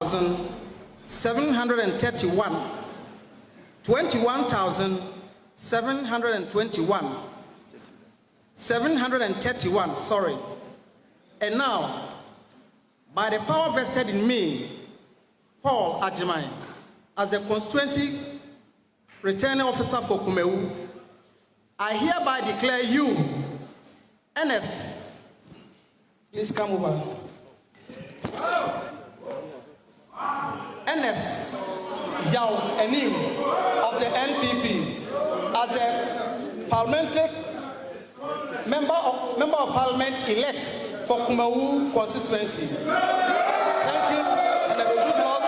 21,731. 21,721. 731, sorry. And now, by the power vested in me, Paul Ajimai, as a constituency returning officer for Kumawu, I hereby declare you, Ernest, please come over. Ernest Yao Enim of the NPP as a parliamentary member of parliament elect for Kumawu constituency. Thank you, and the good Lord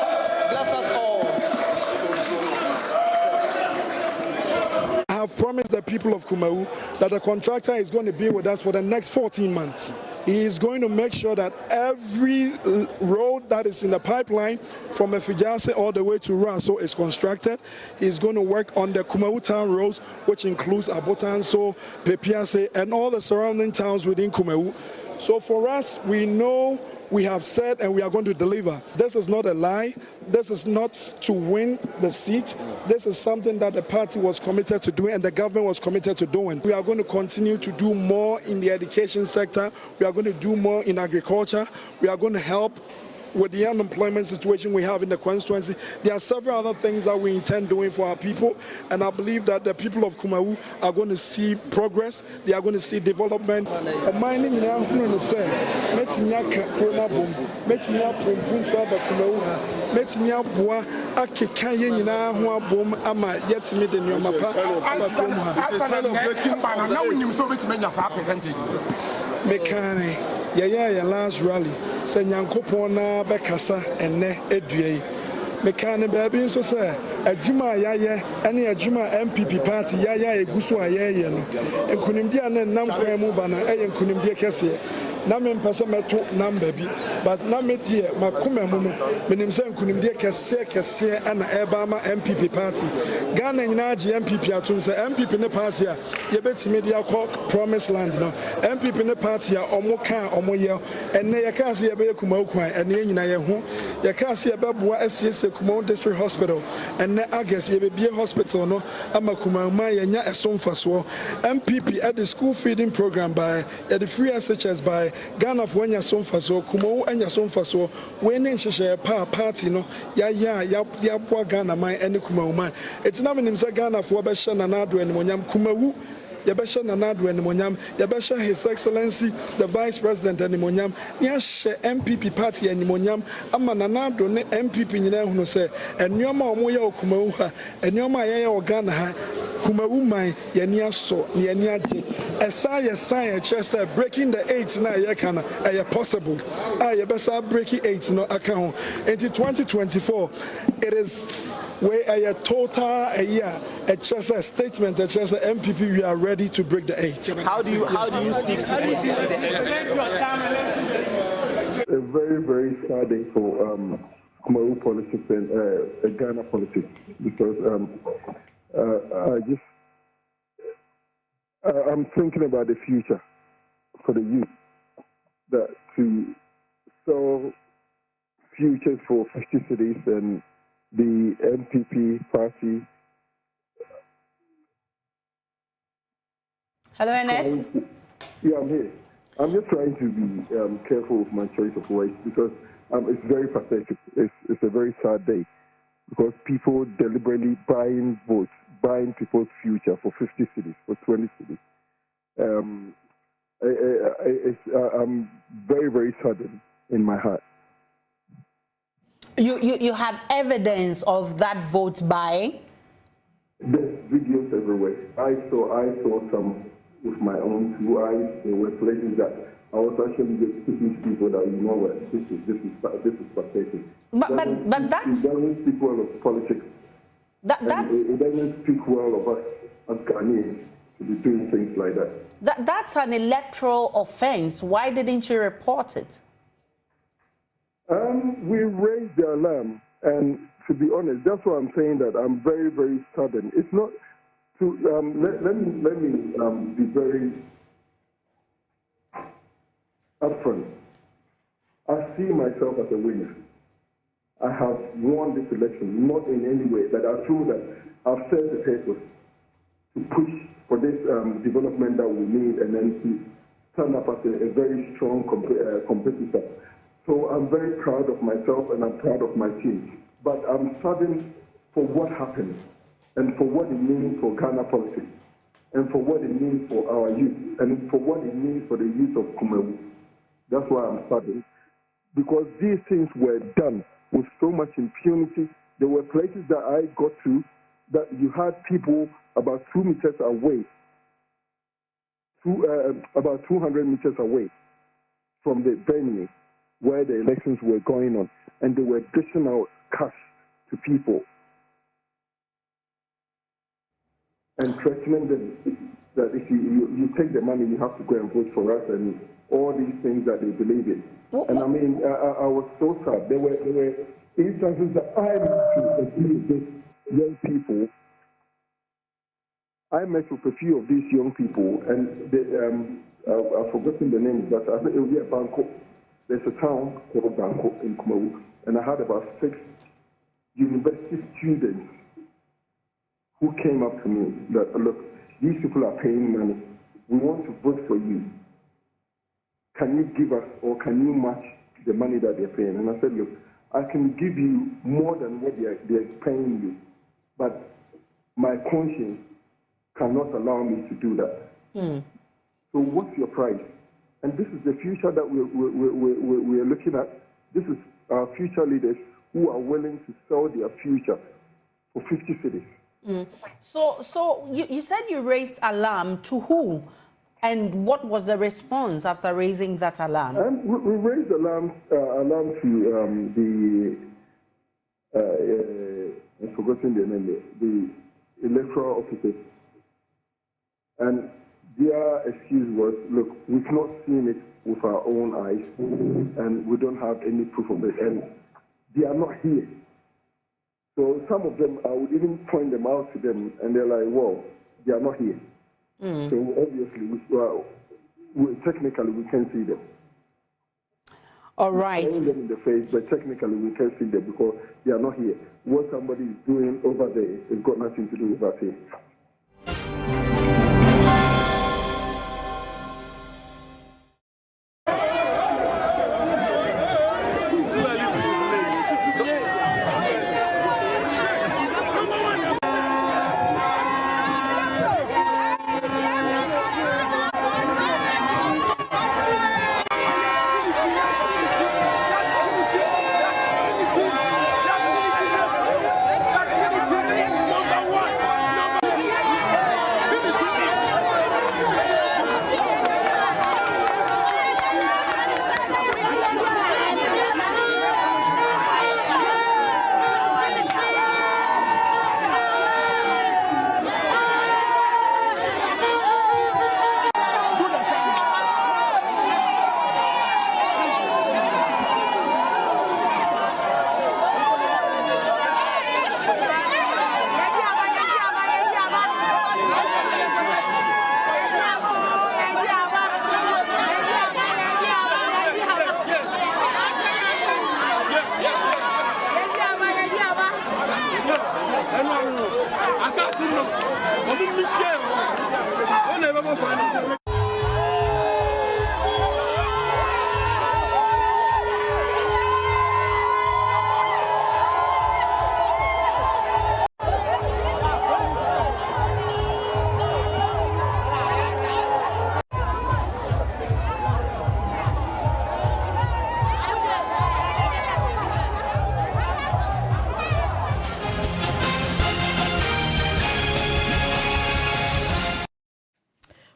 bless us all. I have promised the people of Kumawu that the contractor is going to be with us for the next 14 months. He is going to make sure that every road that is in the pipeline from Efijase all the way to Ranso is constructed. He is going to work on the Kumawu town roads, which includes Abotanso, Pepiase, and all the surrounding towns within Kumawu. So for us, we know we have said and we are going to deliver. This is not a lie. This is not to win the seat. This is something that the party was committed to doing and the government was committed to doing. We are going to continue to do more in the education sector. We are going to do more in agriculture. We are going to help with the unemployment situation we have in the constituency. There are several other things that we intend doing for our people, and I believe that the people of Kumawu are going to see progress, they are going to see development. Mining in our say, Metinya Corona Boom, Metinya Pum Traba Kumawu, Metinya Bua, Akikaye in our boom, Ama, yet made in your mapa. Mekane, Yaya, last rally. Say Yankopona Bekasa and Ne Edue. Mekane baby so say a Juma Yaya, any a Juma MPP party Yaya Gusua Yayan, and Kunimdia and Namko Mubana, and Kunimdia Cassia. Namen Passameto Nam baby, but Nametia, Makuma Muno, Menim San Kunimdia Cassia and Obama MPP party. Ghana and Naji MPP Atun say MPP in the party, Yabets Media called Promised Land, no MPP in the party, Omoka, Omoya, and Nayakasi Abe Kumaukwa, and Yahu, Yakasi Ababua SCS Kumawu District Hospital, and Ne Agas Yabe Hospital, no Amakuma Maya Esomfaswo, MPP at the school feeding program by at the free SHS by Ghana for when Somfaso, Kumawu and Somfaso, when in Share party, no, ya Ghana, my and Kumawu man. It's not in Ghana for Beshan and Adu and Monyam Kumawu. Yabesha Nanadu and Monyam, Yabesha His Excellency, the Vice President and Monyam, Yash MPP party and Monyam, Amananado MPP in say, and Yama Moya Kumauha, and Yama Yaya Ghana, Kumawu Mai, Yania so, Yaniaji, Saya just breaking the 8 na yakana, possible. Yabesa breaking 8 no account. Into 2024, it is where a total a year, just a statement that just the MPP we are ready to break the 8. How do you seek to break the 8? A very, very sad day for Kumawu politics and Ghana politics, because I'm thinking about the future for the youth, that to solve futures for 50 cities and the MPP party. Hello, Ernest. Yeah, I'm here. I'm just trying to be careful with my choice of words, because it's very pathetic. It's a very sad day, because people deliberately buying votes, buying people's future for 50 cities, for 20 cities. I'm very, very saddened in my heart. You have evidence of that vote buying? There's videos everywhere. I saw some with my own 2 eyes. There were places that I was actually just speaking to people that, you know what, this is pathetic. But that's... It doesn't speak well of politics. It doesn't speak well of us as Ghanaians to be doing things like that. That's an electoral offense. Why didn't you report it? We raised the alarm, and to be honest, that's why I'm saying that I'm very, very saddened. It's not to let me be very upfront. I see myself as a winner. I have won this election, not in any way, but I feel that I've set the purpose to push for this development that we need and then to stand up as a very strong competitor. So I'm very proud of myself and I'm proud of my team. But I'm saddened for what happened and for what it means for Ghana politics and for what it means for our youth and for what it means for the youth of Kumawu. That's why I'm saddened. Because these things were done with so much impunity. There were places that I got to that you had people about 2 meters away, about 200 meters away from the venue where the elections were going on, and they were dishing out cash to people and threatening them that if you take the money, you have to go and vote for us, and all these things that they believe in. And I mean, I was so sad. There were instances that I met with a few of these young people. I met with a few of these young people, and they, I've forgotten the names, but I think it will be a Bangkok. There's a town called Bangkok in Kumawu, and I had about 6 university students who came up to me that, look, these people are paying money. We want to vote for you. Can you give us, or can you match the money that they're paying? And I said, look, I can give you more than what they're paying you, but my conscience cannot allow me to do that. So what's your price? And this is the future that we're looking at. This is our future leaders who are willing to sell their future for 50 cities. So you said you raised alarm to who? And what was the response after raising that alarm? We raised alarm to I've forgotten the name, the electoral officers. And their excuse was, look, we've not seen it with our own eyes, and we don't have any proof of it, and they are not here. So some of them, I would even point them out to them, and they're like, well, they are not here. So obviously, technically, we can't see them. All right. We're them in the face, but technically, we can't see them because they are not here. What somebody is doing over there has got nothing to do with us here.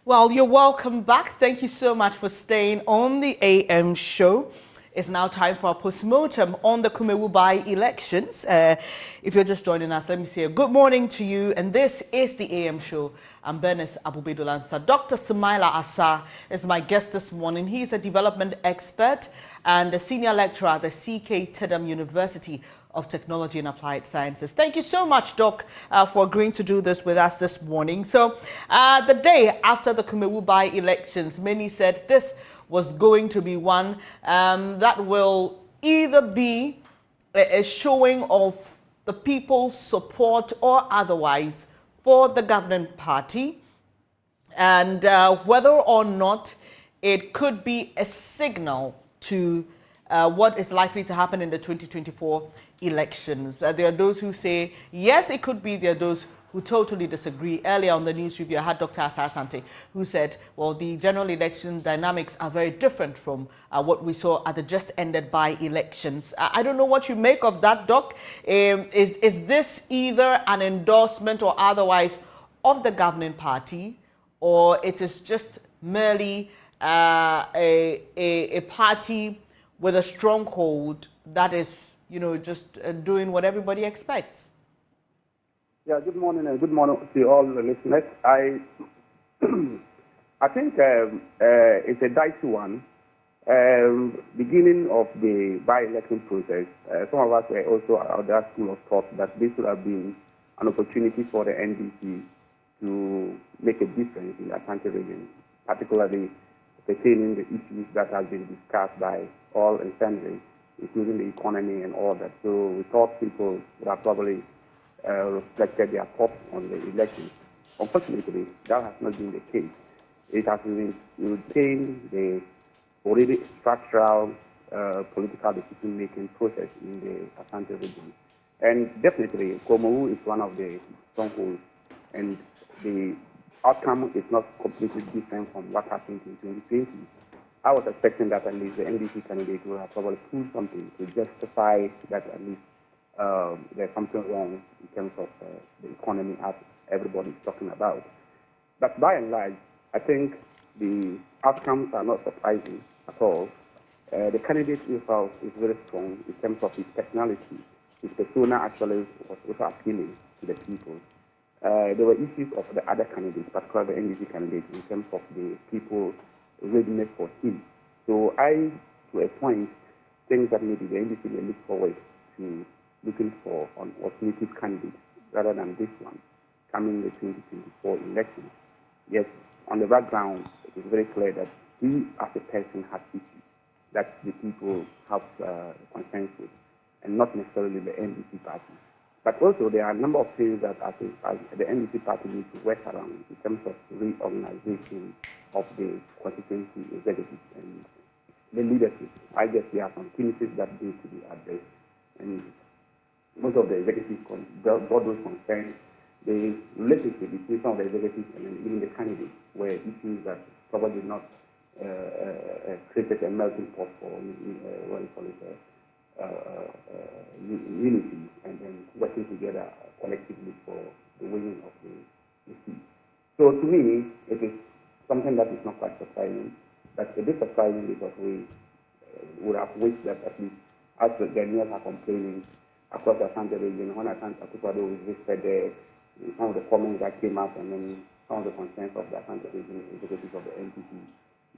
Well, you're welcome back. Thank you so much for staying on the AM show. It's now time for our postmortem on the Kumawu by-elections. If you're just joining us, let me say a good morning to you. And this is the AM show. I'm Bernice Abubedolansa. Dr. Sumaila Asa is my guest this morning. He's a development expert and a senior lecturer at the CK Tedham University of Technology and Applied Sciences. Thank you so much, Doc, for agreeing to do this with us this morning. So the day after the Kumawu by-elections, many said this was going to be one that will either be a showing of the people's support or otherwise for the governing party, and whether or not it could be a signal to what is likely to happen in the 2024 elections. There are those who say, yes, it could be. There are those who totally disagree. Earlier on the news review, I had Dr. Asasante, who said, well, the general election dynamics are very different from what we saw at the just ended by-elections. I don't know what you make of that, Doc. Is this either an endorsement or otherwise of the governing party, or it is just merely a party with a stronghold that is, just doing what everybody expects? Yeah, good morning and good morning to all the listeners. I think it's a dicey one. Beginning of the by-election process, some of us were also out that school of thought that this would have been an opportunity for the NDC to make a difference in the Ashanti region, particularly pertaining the issues that have been discussed by all and sundry, including the economy and all that. So we thought people would have probably reflected their thoughts on the election. Unfortunately, that has not been the case. It has retained the already structural political decision-making process in the Ashanti region. And definitely, Kumawu is one of the strongholds, and the outcome is not completely different from what happened in 2020. I was expecting that at least the NDC candidate will have probably pulled something to justify that at least there's something wrong in terms of the economy as everybody's talking about. But by and large, I think the outcomes are not surprising at all. The candidate himself is very strong in terms of his personality. His persona actually was also appealing to the people. There were issues of the other candidates, particularly the NDC candidates, in terms of the people's readiness for him. So I, to a point, think that maybe the NDC will look forward to looking for an alternative candidate rather than this one coming the 2024 election. Yes, on the background, it is very clear that he, as a person, has issues that the people have concerns with, and not necessarily the NDC party. But also, there are a number of things that as the NDC party needs to work around in terms of reorganization of the constituency executive and the leadership. I guess there are some committees that need to be addressed, and most of the executives brought those concerns. The relationship between some of the executives and even the candidates were issues that probably did not create a melting pot for unity and then working together collectively for the winning of the seat. So to me, it is something that is not quite surprising, but a bit surprising because we would have wished that at least as the Ghanaians are complaining across the Ashanti region, when Ashanti Akufo-Addo was visited there, some of the comments that came up and then some of the concerns of the Ashanti region executives of the NPP,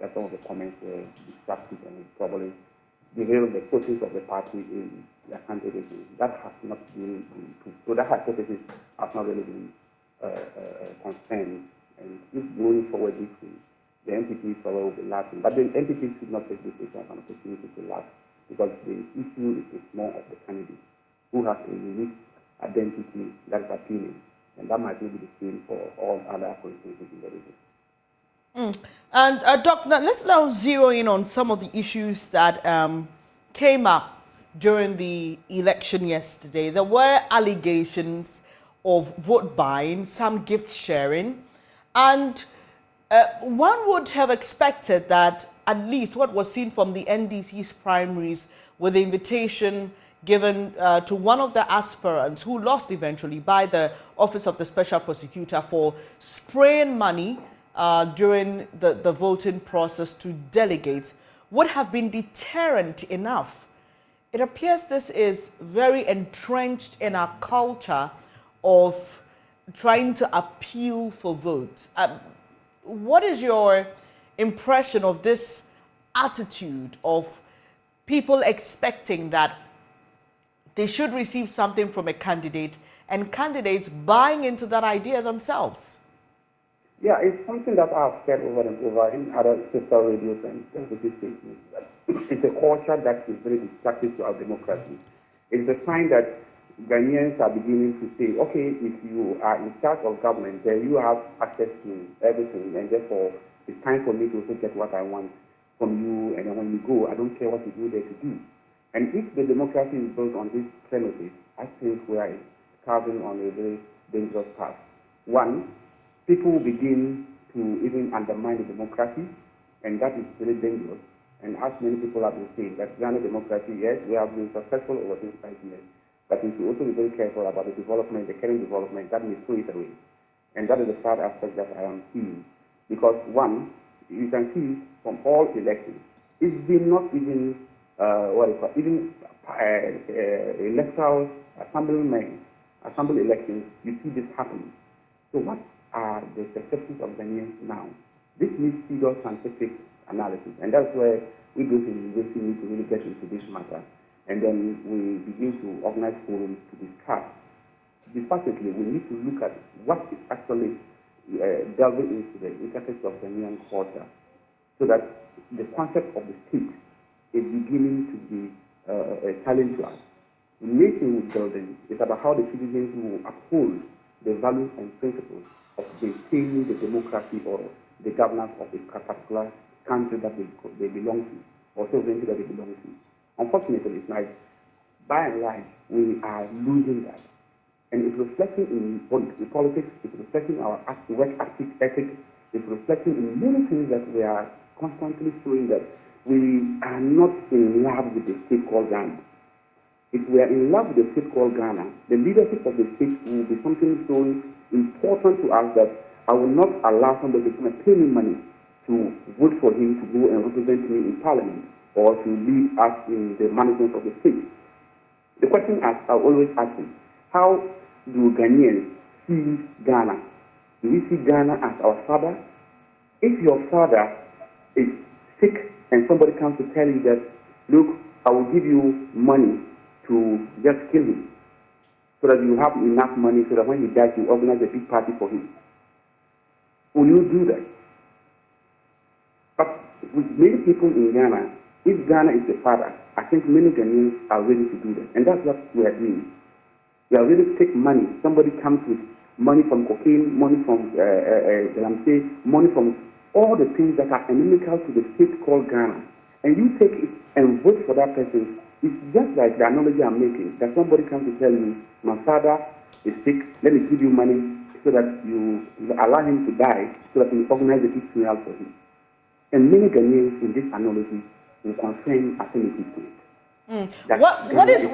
that some of the comments were destructive and probably derailed the focus of the party in the Ashanti region. That has not been improved. So that hypothesis has not really been confirmed. And if going forward this way, the NPP will be laughing. But the NPP should not take this as an opportunity to laugh, because the issue is more of the candidate who has a unique identity that is appealing. And that might be the same for all other constituencies in the region. And Doc, let's now zero in on some of the issues that came up during the election yesterday. There were allegations of vote buying, some gift sharing, and one would have expected that at least what was seen from the NDC's primaries with the invitation given to one of the aspirants who lost eventually by the Office of the Special Prosecutor for spraying money during the voting process to delegates would have been deterrent enough. It appears this is very entrenched in our culture of trying to appeal for votes. What is your impression of this attitude of people expecting that they should receive something from a candidate and candidates buying into that idea themselves? Yeah, it's something that I've said over and over in other sister radios and television stations. It's a culture that is very destructive to our democracy. It's a sign that Ghanaians are beginning to say, okay, if you are in charge of government, then you have access to everything, and therefore it's time for me to also get what I want from you, and then when you go, I don't care what you do there to do. And if the democracy is built on this premises, I think we are carving on a very dangerous path. One, people will begin to even undermine the democracy, and that is very dangerous. And as many people have been saying, that Ghana democracy, yes, we have been successful over these 5 years, but we should also be very careful about the development, the current development, that may throw it away. And that is the third aspect that I am seeing. Because one, you can see from all elections, it's been not even, even electoral assembly elections, you see this happening. So what are the perceptions of Ghanaians now? This needs serious scientific analysis, and that's where we go to the university need to really get into this matter, and then we begin to organize forums to discuss. Specifically, we need to look at what is actually delving into the intricacies of Ghanaian culture, so that the concept of the state is beginning to be a challenge to us. The nation we're building is about how the citizens will uphold the values and principles of maintaining the democracy or the governance of a particular country that they belong to, or sovereignty that they belong to. Unfortunately, it's like, by and large, we are losing that. And it's reflecting in politics, it's reflecting our work ethic, it's reflecting in many things that we are constantly showing that we are not in love with the state called Ghana. If we are in love with the state called Ghana, the leadership of the state will be something so important to us that I will not allow somebody to come and pay me money to vote for him to go and represent me in parliament or to lead us in the management of the state. The question I always ask him, how do Ghanaians see Ghana? Do we see Ghana as our father? If your father is sick and somebody comes to tell you that, look, I will give you money to just kill him, so that you have enough money so that when he dies, you organize a big party for him, will you do that? But with many people in Ghana, if Ghana is the father, I think many Ghanaians are ready to do that. And that's what we are doing. We are ready to take money. Somebody comes with money from cocaine, money from, money from all the things that are inimical to the state called Ghana. And you take it and vote for that person. It's just like the analogy I'm making, that somebody comes to tell you, my father is sick, let me give you money so that you allow him to die, so that you organize a big funeral for him. And many Ghanaians in this analogy will confirm affinity to it.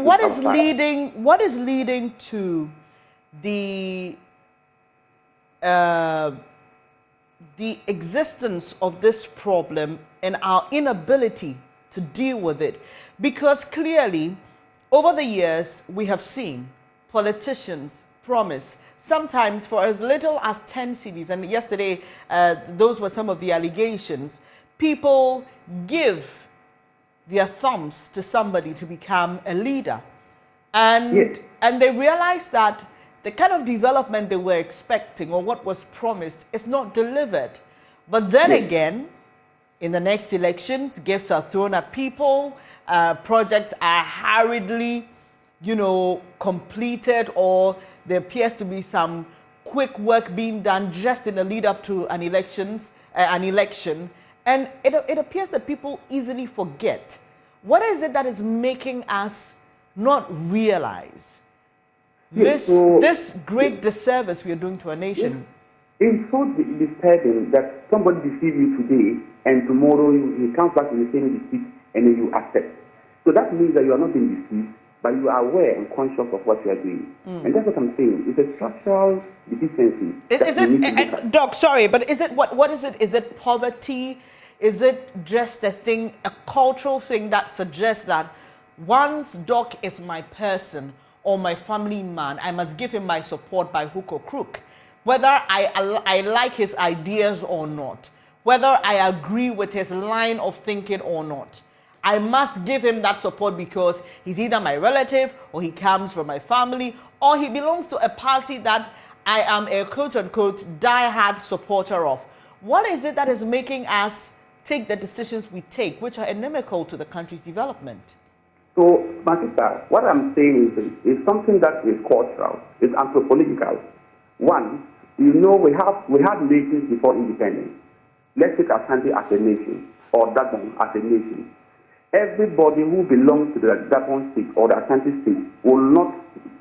What is leading to the existence of this problem and our inability to deal with it? Because clearly, over the years, we have seen politicians promise, sometimes for as little as 10 cedis, and yesterday, those were some of the allegations, people give their thumbs to somebody to become a leader. And they realize that the kind of development they were expecting or what was promised is not delivered. But then again, in the next elections, gifts are thrown at people, projects are hurriedly, completed, or there appears to be some quick work being done just in the lead up to an election. And it appears that people easily forget. What is it that is making us not realize this great disservice we are doing to our nation? It's so disturbing that somebody deceives you today and tomorrow he comes back in the same deceit and then you accept. So that means that you are not being deceived, but you are aware and conscious of what you are doing. And that's what I'm saying. It's a structural deficiency. Doc, sorry, but is it what is it? Is it poverty? Is it just a cultural thing that suggests that once Doc is my person or my family man, I must give him my support by hook or crook, whether I like his ideas or not, whether I agree with his line of thinking or not? I must give him that support because he's either my relative or he comes from my family or he belongs to a party that I am a quote-unquote die-hard supporter of. What is it that is making us take the decisions we take, which are inimical to the country's development? So, my sister, what I'm saying is something that is cultural, it's anthropological. One, you know, we had nations before independence. Let's take Ashanti as a nation, or Dagon as a nation. Everybody who belongs to the Dagon state or the Ashanti state will not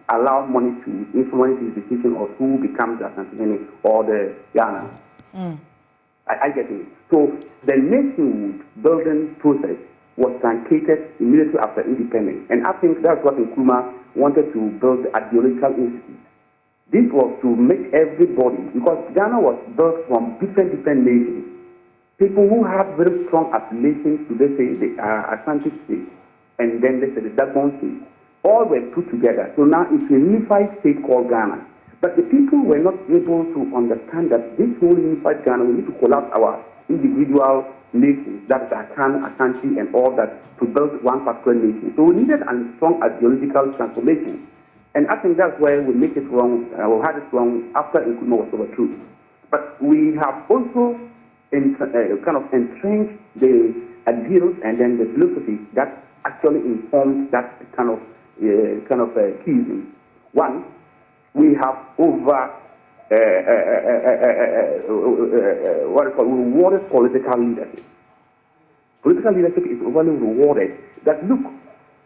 allow money to influence his decision of who becomes the Ashanti or the Ghana. I get it. So the nationhood building process was truncated immediately after independence. And I think that's what Nkrumah wanted to build the ideological institute. This was to make everybody, because Ghana was built from different nations. People who have very strong affiliations to, let's say, the Ashanti state, and then let's say the Dagon state, all were put together. So now it's a unified state called Ghana. But the people were not able to understand that this whole unified Ghana, we need to collapse our individual nations, that's Akan, Ashanti, and all that, to build one particular nation. So we needed a strong ideological transformation. And I think that's where we make it wrong, we had it wrong after Nkrumah was overthrown. But we have also kind of entrenched the ideals and then the philosophy that actually informed that kind of theism. One, we have rewarded political leadership. Political leadership is overly rewarded. That look,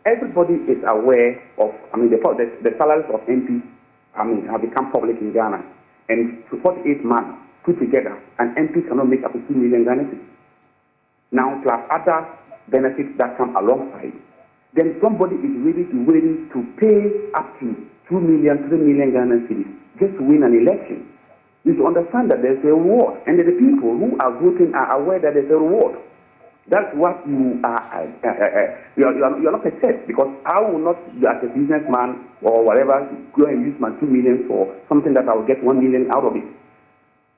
everybody is aware of. The salaries of MPs, have become public in Ghana, and 48 months put together, an MP cannot make up to 2 million Ghana cedis. Now, plus other benefits that come alongside, then somebody is willing to pay up to 2 million, 3 million Ghana cedis just to win an election. You should understand that there's a reward, and the people who are voting are aware that there's a reward. That's what you are. You're not a test, because I will not, as a businessman or whatever, go and use my 2 million for something that I will get 1 million out of it.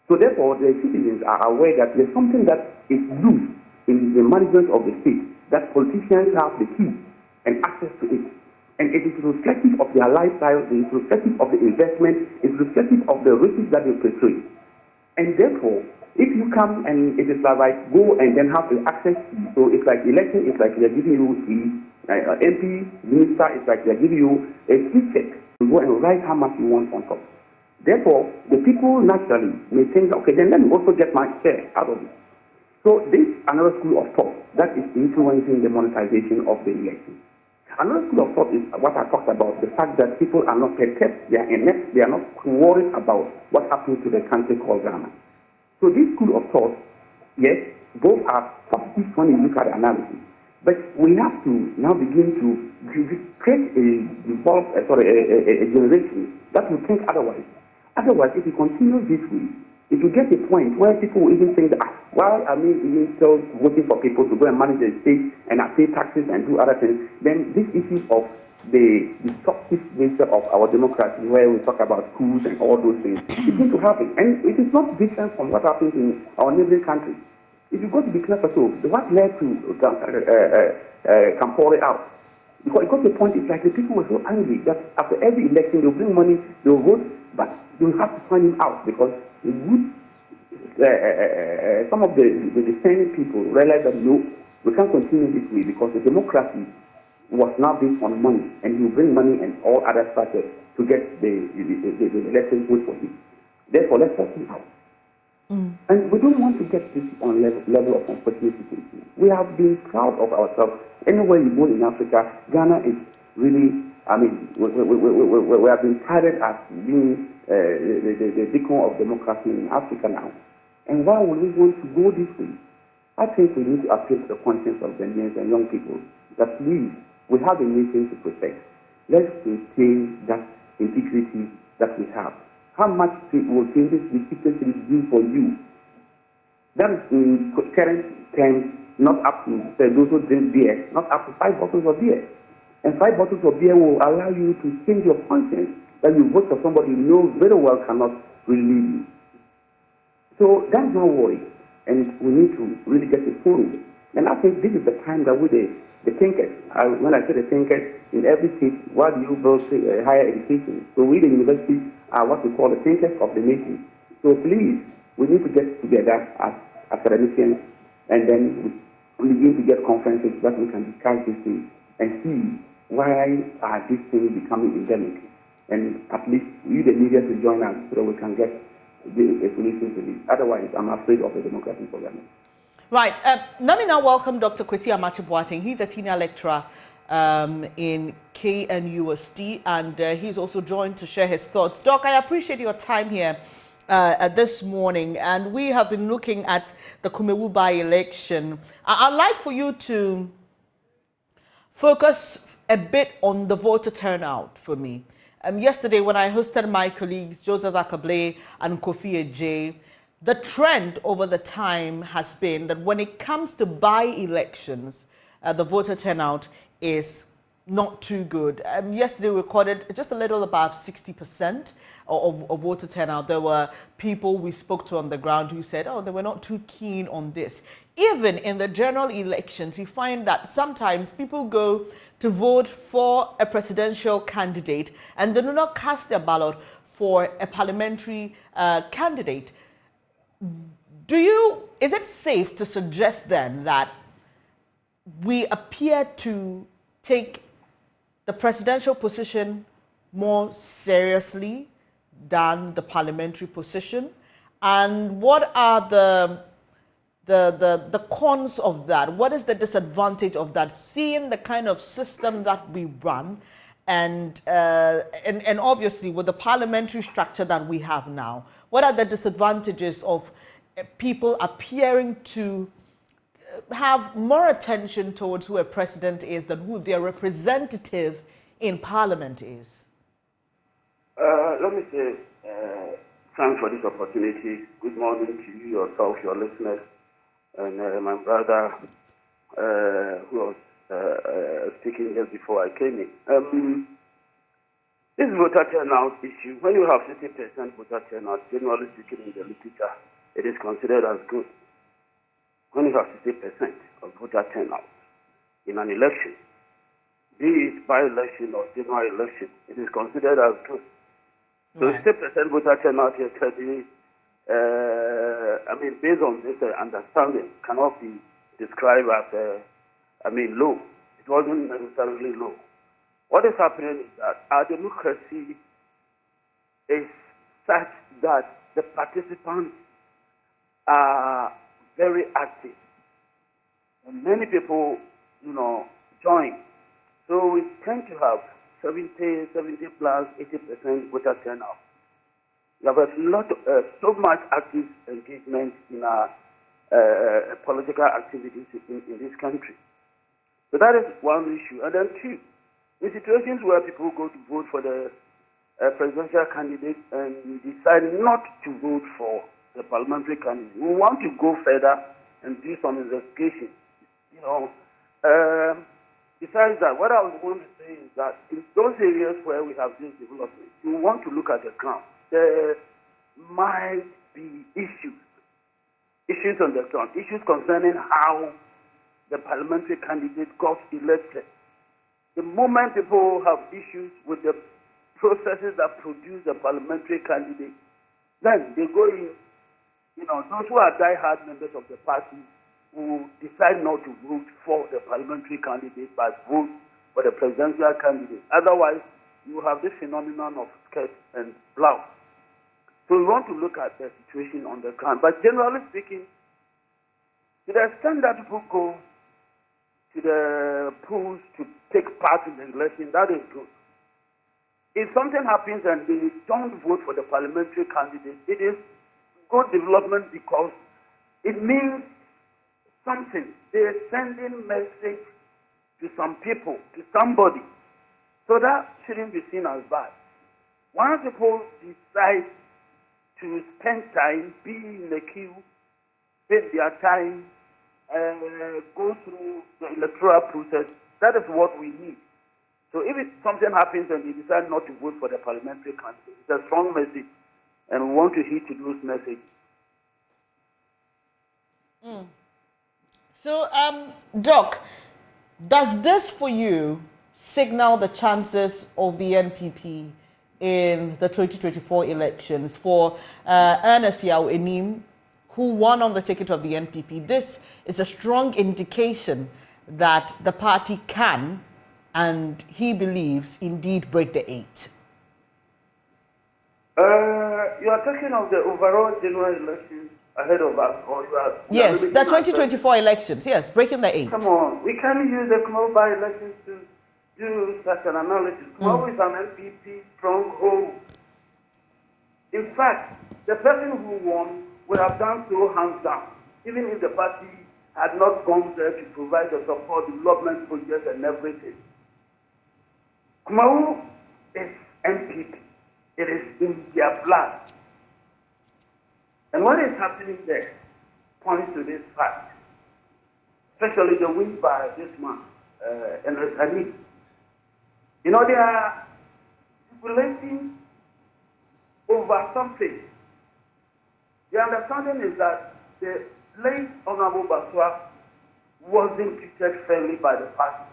So therefore, the citizens are aware that there's something that is loose in the management of the state, that politicians have the key and access to it. And it is reflective of their lifestyle, it is reflective of the investment, it is reflective of the risks that they portray. And therefore, if you come and it is like go and then have the access, so it's like election, it's like they're giving you the MP, minister, it's like they're giving you a free check to go and write how much you want on top. Therefore, the people naturally may think, okay, then let me also get my share out of it. So this is another school of thought that is influencing the monetization of the election. Another school of thought is what I talked about, the fact that people are not perturbed, they are not worried about what happens to the country called Ghana. So this school of thought, yes, both are positive when you look at the analysis. But we have to now begin to create a generation that will think otherwise. Otherwise, if we continue this way, it will get a point where people will even think that, why are we even still voting for people to go and manage the state and pay taxes and do other things? Then this issue of the destructive nature of our democracy, where we talk about schools and all those things, is going to happen. And it is not different from what happens in our neighboring countries. If you go to Burkina Faso, what led to Kampore out? Because it got to the point, it's like the people were so angry that after every election, they'll bring money, they'll vote, but you'll have to find him out, because the good, some of the discerning people realized that no, we can't continue this way, because the democracy was now based on money, and you bring money and all other factors to get the election vote for you. Therefore, let's sort it out. And we don't want to get this on level of unfortunate. We have been proud of ourselves. Anywhere you go in Africa, Ghana is really, we have been prided as being the beacon of democracy in Africa now. And why would we want to go this way? I think we need to appeal to the conscience of Ghanaians and young people that we have a nation to protect. Let's maintain that integrity that we have. How much will changes the situation do for you? That is in current terms, not up to those who drink beer, not up to 5 bottles of beer. And 5 bottles of beer will allow you to change your conscience that you vote for somebody you know very well cannot relieve you. So that's no worry. And we need to really get it forward. And I think this is the time that we, the thinkers, when I say the thinkers, in every state, why do you build higher education? So we, the universities, are what we call the thinkers of the nation. So please, we need to get together as academicians, and then we begin to get conferences that we can discuss these things. and see why are these things becoming endemic, and at least we, the media, to join us so that we can get a solution to this. Otherwise, I'm afraid of a democratic government. Right. Let me now welcome Dr. Kwesi Amakye-Boateng. He's a senior lecturer in KNUST, and he's also joined to share his thoughts. Doc, I appreciate your time here this morning, and we have been looking at the Kumawu by-election. I'd like for you to focus a bit on the voter turnout for me. Yesterday, when I hosted my colleagues Joseph Akable and Kofi Ejay, the trend over the time has been that when it comes to by-elections, the voter turnout is not too good. Yesterday, we recorded just a little above 60% of voter turnout. There were people we spoke to on the ground who said, oh, they were not too keen on this. Even in the general elections, we find that sometimes people go to vote for a presidential candidate and they do not cast their ballot for a parliamentary candidate. Is it safe to suggest then that we appear to take the presidential position more seriously than the parliamentary position? And what are the cons of that? What is the disadvantage of that, seeing the kind of system that we run and obviously with the parliamentary structure that we have now? What are the disadvantages of people appearing to have more attention towards who a president is than who their representative in parliament is? Let me say, thanks for this opportunity. Good morning to you yourself, your listeners, and my brother who was speaking just before I came in. This voter turnout issue, when you have 50% voter turnout, generally speaking in the literature, it is considered as good. When you have 50% of voter turnout in an election, be it by-election or general election, it is considered as good. So 50% voter turnout yesterday, based on this understanding, cannot be described as, low. It wasn't necessarily low. What is happening is that our democracy is such that the participants are very active. And many people, join. So we tend to have 70 plus 80% voter turnout. We have a lot of, so much active engagement in our political activities in this country. So that is one issue. And then two, in situations where people go to vote for the presidential candidate and decide not to vote for the parliamentary candidate, we want to go further and do some investigation. Besides that, what I was going to say is that in those areas where we have this development, we want to look at the ground. There might be issues on the ground, issues concerning how the parliamentary candidate got elected. The moment people have issues with the processes that produce the parliamentary candidate, then they go in, those who are die-hard members of the party who decide not to vote for the parliamentary candidate but vote for the presidential candidate. Otherwise, you have this phenomenon of skirt and blouse. So we want to look at the situation on the ground. But generally speaking, to the extent that people go to the polls to take part in the election, that is good. If something happens and they don't vote for the parliamentary candidate, it is good development because it means something. They are sending message to some people, to somebody. So that shouldn't be seen as bad. Once people decide to spend time, be in the queue, spend their time, go through the electoral process, that is what we need. So if something happens and they decide not to vote for the parliamentary candidate, it's a strong message, and we want to heed to those messages. So, Doc, does this for you signal the chances of the NPP in the 2024 elections for Ernest Yao Enim, who won on the ticket of the NPP? This is a strong indication that the party can and he believes indeed break the 8? You are talking of the overall general elections ahead of us, or you are... Yes, the 2024 elections, yes, breaking the 8. Come on, we can't use the Kumawu By-Elections to do such an analysis. Kumawu is an NPP stronghold. In fact, the person who won would have done so hands down, even if the party had not gone there to provide the support, development projects and everything. Kumawu is NPP. It is in their blood. And what is happening there points to this fact, especially the win by this man, and Resani. You know, they are stipulating over something. The understanding is that the late Honorable Baswa wasn't treated fairly by the party.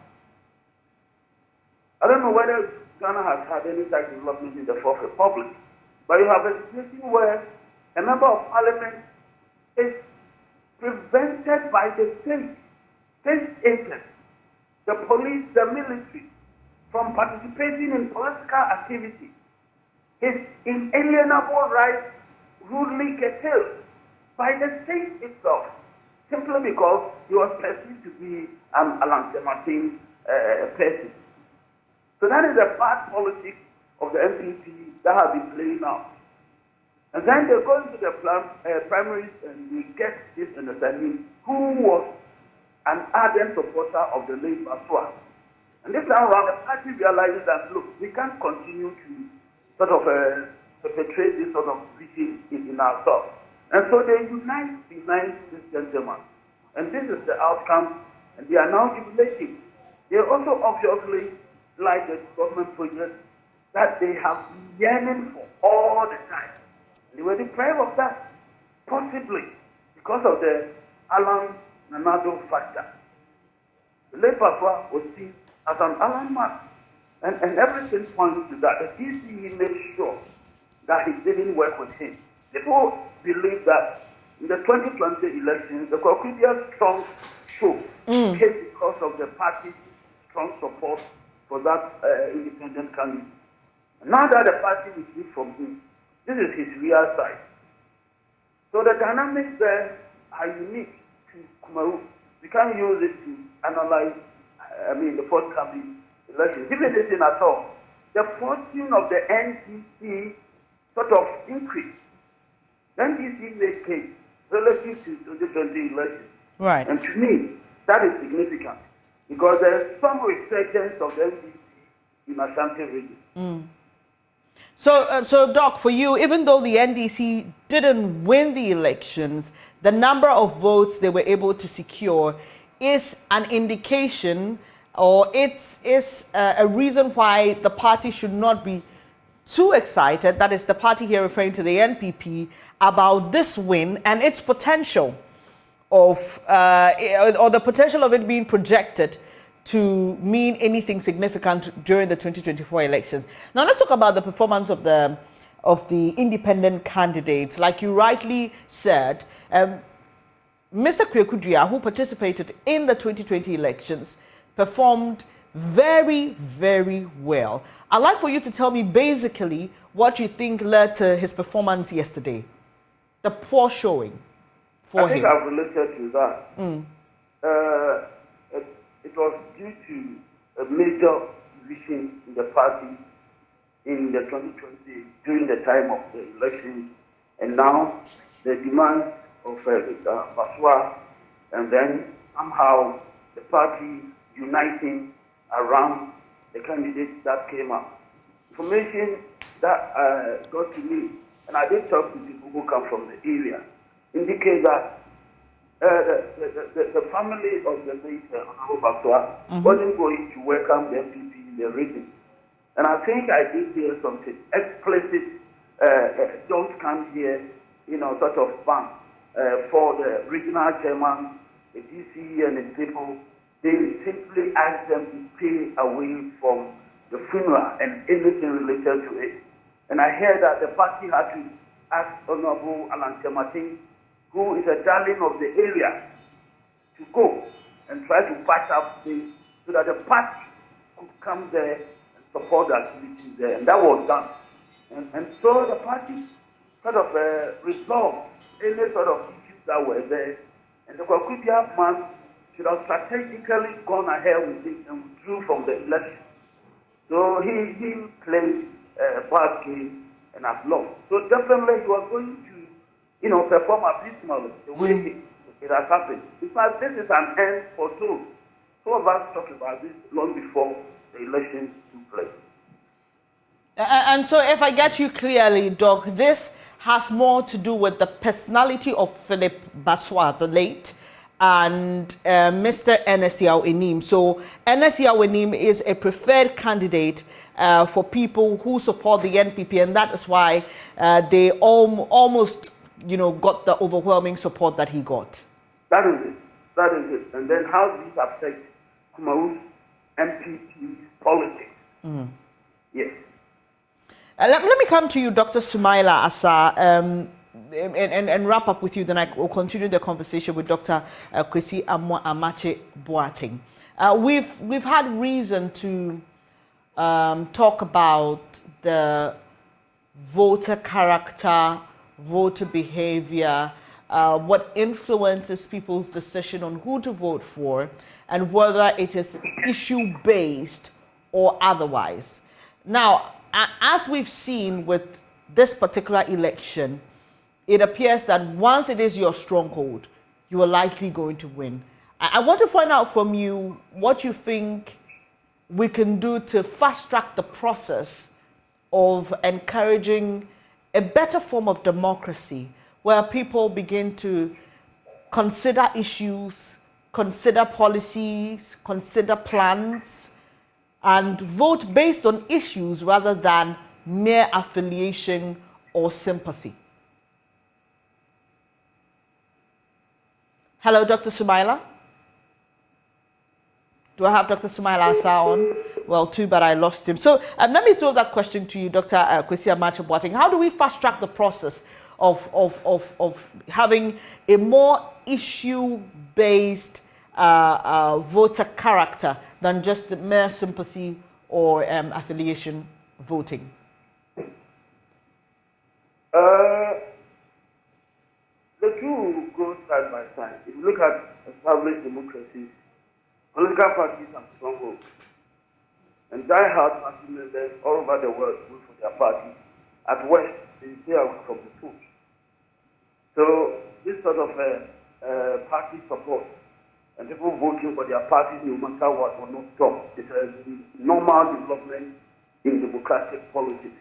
I don't know whether Ghana has had any such development in the Fourth Republic, but you have a situation where a member of parliament is prevented by the state agents, the police, the military, from participating in political activity. His inalienable rights rudely curtailed by the state itself, simply because he was perceived to be an Alan person. So that is the bad politics of the NPP that has been playing out. And then they go into the primaries and we get this understanding who was an ardent supporter of the late Baswa. And this time around, the party realizes that, look, we can't continue to sort of perpetrate this sort of vision in ourselves. And so they unite behind this gentleman. And this is the outcome, and they are now jubilating. They also obviously like the government project that they have been yearning for all the time. They were deprived of that, possibly because of the Alan Nanado factor. The late Papa was seen as an Alan man, and everything points to that. The DCE made sure that he didn't work with him. People believe that in the 2020 elections, the Kokudia's strong show came because of the party's strong support for that independent candidate. Now that the party received from him, this is his real side. So the dynamics there are unique to Kumawu. We can't use it to analyze, the forthcoming elections. If anything at all, the fortune of the NDC sort of increased. The NDC made case relative to the 2020 elections. Right. And to me, that is significant because there is some resurgence of the NDC in Ashanti region. So, Doc, for you, even though the NDC didn't win the elections, the number of votes they were able to secure is an indication, or it is a reason why the party should not be too excited, that is the party here referring to the NPP, about this win and its potential of, or the potential of it being projected to mean anything significant during the 2024 elections. Now let's talk about the performance of the independent candidates. Like you rightly said, Mr. Kweku, who participated in the 2020 elections, performed very, very well. I'd like for you to tell me basically what you think led to his performance yesterday. The poor showing for him. I think I've related to that. It was due to a major division in the party in the 2020 during the time of the election, and now the demands of Baswa, and then somehow the party uniting around the candidates that came up. Information that got to me, and I did talk to people who come from the area, indicate that the family of the late Honorable Baswa wasn't going to welcome the NPP in the region. And I think I did hear something explicit, don't come here, sort of ban for the regional chairman, the DC and the people. They simply asked them to stay away from the funeral and anything related to it. And I heard that the party had to ask Honorable Alan Chematin, who is a darling of the area, to go and try to patch up things so that the party could come there and support the activities there, and that was done. And so the party sort of resolved any sort of issues that were there, and the Kwakwabia man should have strategically gone ahead with it and withdrew from the election. So he played a bad game and has lost. So definitely he was going to, perform abysmally the way it has happened. In fact, this is an end for two. Some of us talked about this long before the election took place. And so if I get you clearly, Doc, this has more to do with the personality of Philip Baswa, the late, and Mr. Enesiao Enim. So Enesiao Enim is a preferred candidate for people who support the NPP, and that is why they almost, got the overwhelming support that he got. That is it. That is it. And then how does this affect Kumawu's NPP politics? Mm. Yes. Let me come to you, Dr. Sumaila Asa, and wrap up with you. Then I will continue the conversation with Dr. Kwesi Amache Boateng. We've had reason to talk about the voter character, voter behavior, what influences people's decision on who to vote for, and whether it is issue-based or otherwise. Now, as we've seen with this particular election, it appears that once it is your stronghold, you are likely going to win. I want to find out from you what you think we can do to fast-track the process of encouraging a better form of democracy, where people begin to consider issues, consider policies, consider plans, and vote based on issues rather than mere affiliation or sympathy. Hello, Dr. Sumaila. Do I have Dr. Sumaila Asa on? Well, too bad I lost him. So let me throw that question to you, Dr. Kwesi Amache Boateng. How do we fast-track the process of having a more issue-based voter character than just mere sympathy or affiliation voting? The two go side by side. If you look at established democracies, political parties are strongholds, and die-hard party members all over the world vote for their party. At West, they stay away from the food. So this sort of party support and people voting for their parties no matter what will not stop. It's a normal development in democratic politics.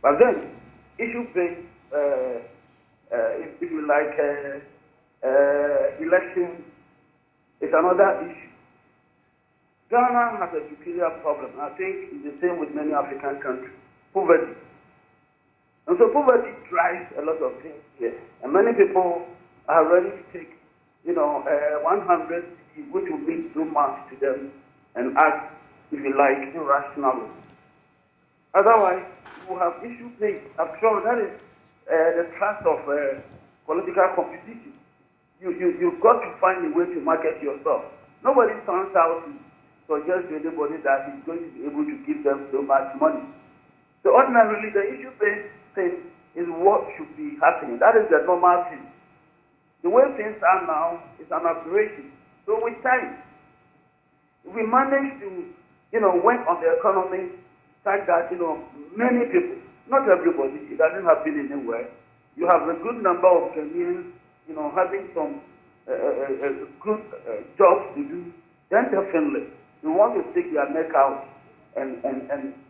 But then, issue-based, if you like, election is another issue. Ghana has a peculiar problem. I think it's the same with many African countries. Poverty. And so poverty drives a lot of things here. And many people are ready to take 100, which will mean too much to them, and act, if you like, irrationally. Otherwise, you will have issue-based. After all, that is the trust of political competition. You've got to find a way to market yourself. Nobody turns out to suggest to anybody that he's going to be able to give them so much money. So ordinarily, the issue-based thing is what should be happening. That is the normal thing. The way things are now is an aberration. So with time, if we manage to, work on the economy such that, many people, not everybody, it doesn't happen anywhere. You have a good number of Ghanaians, having some good jobs to do, then definitely we want to stick their neck out and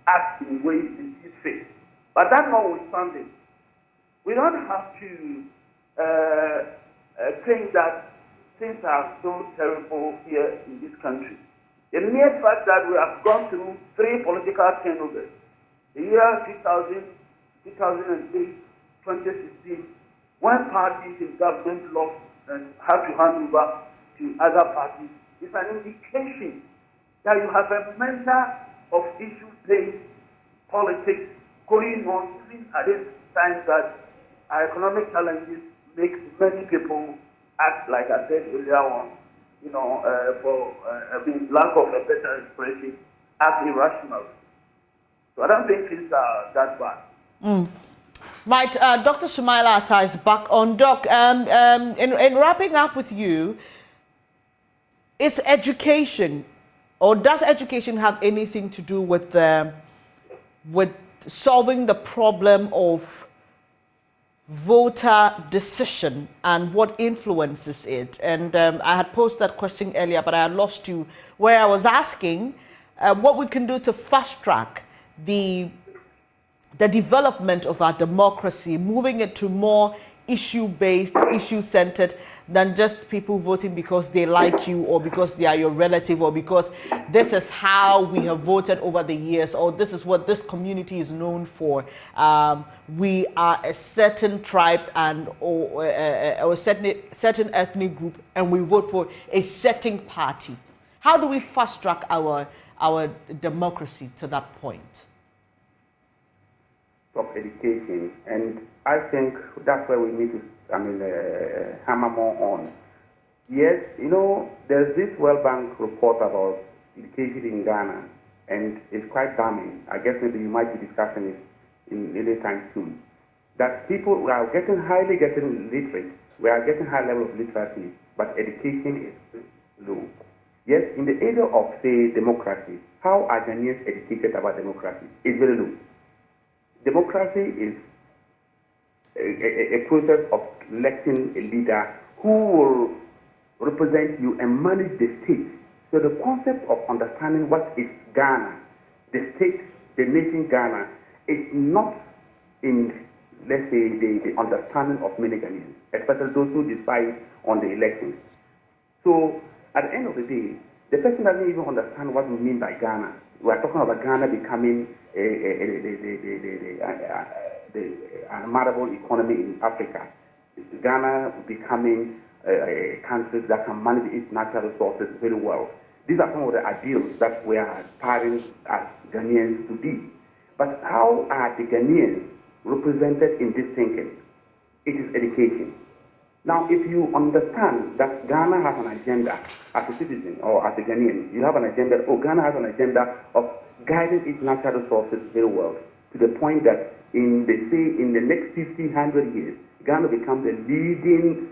act in ways they see fit. But that notwithstanding, we don't have to think that things are so terrible here in this country. The mere fact that we have gone through 3 political turnovers, the year 2000, 2008, 2016, when parties in government lost and had to hand over to other parties, is an indication that you have a measure of issue-based politics going on even at this time that our economic challenges make many people act, like I said earlier on, for lack of a better expression, act irrationally. So I don't think things are that bad. Right, Dr. Sumaila Asa is back on. Doc, in wrapping up with you, is education, or does education have anything to do with solving the problem of voter decision and what influences it? And I had posed that question earlier, but I had lost you, where I was asking what we can do to fast track the development of our democracy, moving it to more issue-based, issue-centered than just people voting because they like you or because they are your relative or because this is how we have voted over the years or this is what this community is known for. We are a certain tribe and or a certain ethnic group and we vote for a certain party. How do we fast-track our democracy to that point? Of education, and I think that's where we need to, hammer more on. Yes, there's this World Bank report about education in Ghana, and it's quite damning. I guess maybe you might be discussing it in any time soon. That people are getting literate, we are getting high level of literacy, but education is low. Yes, in the area of, say, democracy, how are Ghanaians educated about democracy? It's very low. Democracy is a process of electing a leader who will represent you and manage the state. So the concept of understanding what is Ghana, the state, the nation Ghana, is not in, let's say, the understanding of many Ghanaians, especially those who decide on the elections. So at the end of the day, the person doesn't even understand what we mean by Ghana. We are talking about Ghana becoming the admirable economy in Africa. Ghana becoming a country that can manage its natural resources very well. These are some of the ideals that we are aspiring as Ghanaians to be. But how are the Ghanaians represented in this thinking? It is education. Now, if you understand that Ghana has an agenda as a citizen or as a Ghanaian, you have an agenda, Ghana has an agenda of guiding its natural resources very well, to the point that in the next 50, 100 years, Ghana becomes the leading,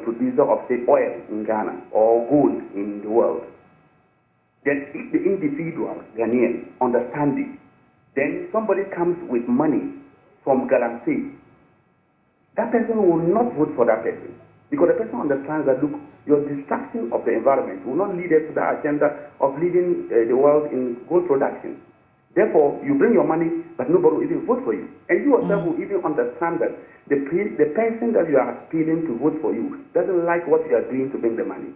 producer of, say, oil in Ghana or gold in the world. Then if the individual Ghanaian understands it, then somebody comes with money from Galamsey, that person will not vote for that person because the person understands that, look, your destruction of the environment will not lead us to the agenda of leading the world in gold production. Therefore, you bring your money, but nobody will even vote for you. And you yourself will even understand that the person that you are appealing to vote for you doesn't like what you are doing to bring the money.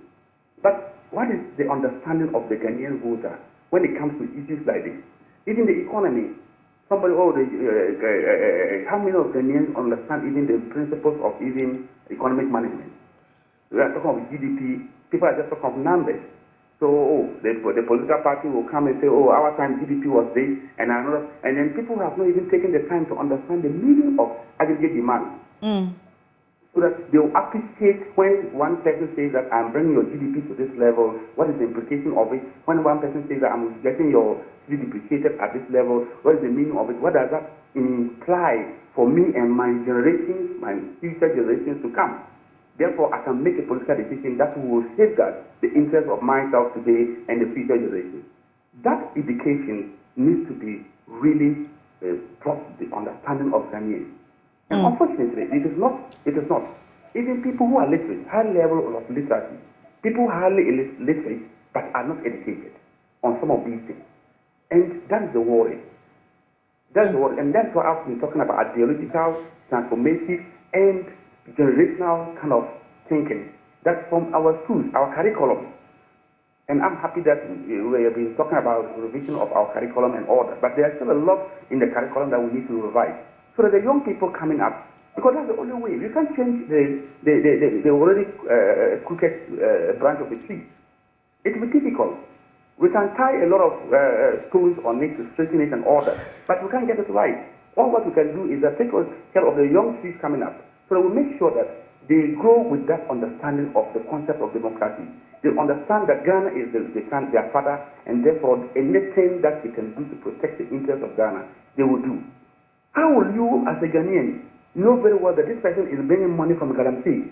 But what is the understanding of the Ghanaian voter when it comes to issues like this? Even the economy. Somebody, how many of Ghanaians understand even the principles of even economic management? We are talking of GDP, people are just talking of numbers. So the political party will come and say, our time GDP was this, and another, and then people have not even taken the time to understand the meaning of aggregate demand. So that they will appreciate when one person says that I'm bringing your GDP to this level, what is the implication of it? When one person says that I'm getting your GDP depreciated at this level, what is the meaning of it? What does that imply for me and my generations, my future generations to come? Therefore, I can make a political decision that will safeguard the interests of myself today and the future generations. That education needs to be really brought to the understanding of Ghanaians. And unfortunately, it is not. Even people who are literate, high level of literacy, people highly literate but are not educated on some of these things. And that is the worry. And that's why I've been talking about ideological, transformative, and generational kind of thinking. That's from our schools, our curriculum. And I'm happy that we have been talking about revision of our curriculum and all that. But there's still a lot in the curriculum that we need to revise. So that the young people coming up, because that's the only way. You can't change the already crooked branch of the tree. It will be difficult. We can tie a lot of stones on it to straighten it and all that, but we can't get it right. All what we can do is take care of the young trees coming up. So we make sure that they grow with that understanding of the concept of democracy They understand that Ghana is their father, and therefore anything that they can do to protect the interests of Ghana, they will do. How will you, as a Ghanaian, know very well that this person is bringing money from Galamsey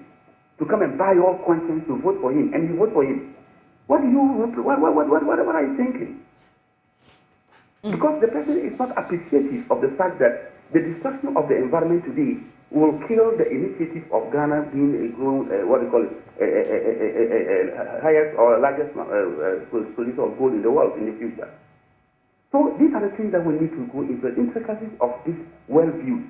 to come and buy your conscience to vote for him, and you vote for him? What are you thinking? Because the person is not appreciative of the fact that the destruction of the environment today will kill the initiative of Ghana being a growing, highest or largest producer of gold in the world in the future. So these are the things that we need to go into the intricacies of this worldview.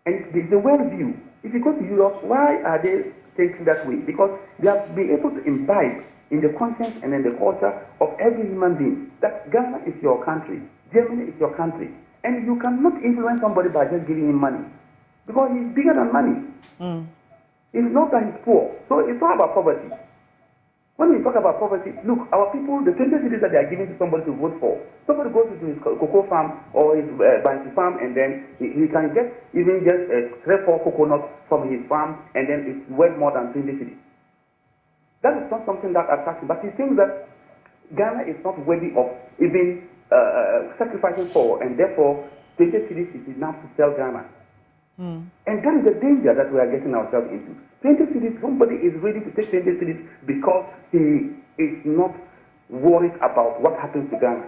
And the worldview, if you go to Europe, why are they thinking that way? Because they have been able to imbibe in the conscience and in the culture of every human being that Ghana is your country, Germany is your country, and you cannot influence somebody by just giving him money, because he's bigger than money. It's not that he's poor. So it's not about poverty. When we talk about poverty, look, our people, the 20 cities that they are giving to somebody to vote for, somebody goes to his cocoa farm or his banana farm, and then he can get even just 3-4 coconuts from his farm, and then it's worth more than 20 cities. That is not something that attracts him, but he thinks that Ghana is not worthy of even sacrificing for, and therefore 20 cities is enough to sell Ghana. And that is the danger that we are getting ourselves into. 20 cities, somebody is ready to take 20 cities because he is not worried about what happens to Ghana.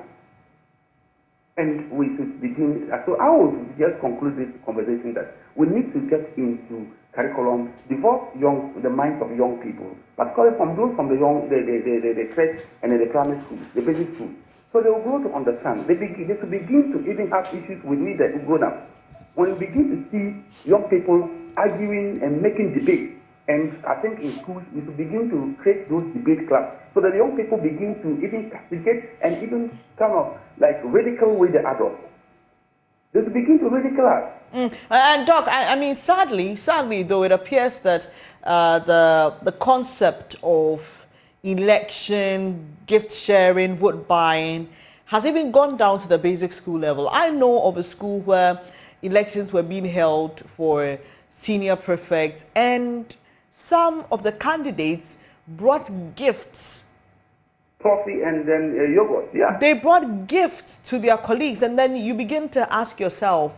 And we should begin. So I will just conclude this conversation that we need to get into curriculum, develop the minds of young people, particularly from those from the crèche and the primary school, the basic school. So they will grow to understand. They should begin to even have issues with me that grown up. When you begin to see young people arguing and making debate, and I think in schools we should begin to create those debate clubs so that young people begin to even castigate and even kind of like ridicule with the adults. They should begin to ridicule us. And Doc, I mean, sadly, though, it appears that the concept of election, gift sharing, vote buying has even gone down to the basic school level. I know of a school where elections were being held for senior prefects, and some of the candidates brought gifts. Coffee and then yogurt, yeah. They brought gifts to their colleagues, and then you begin to ask yourself,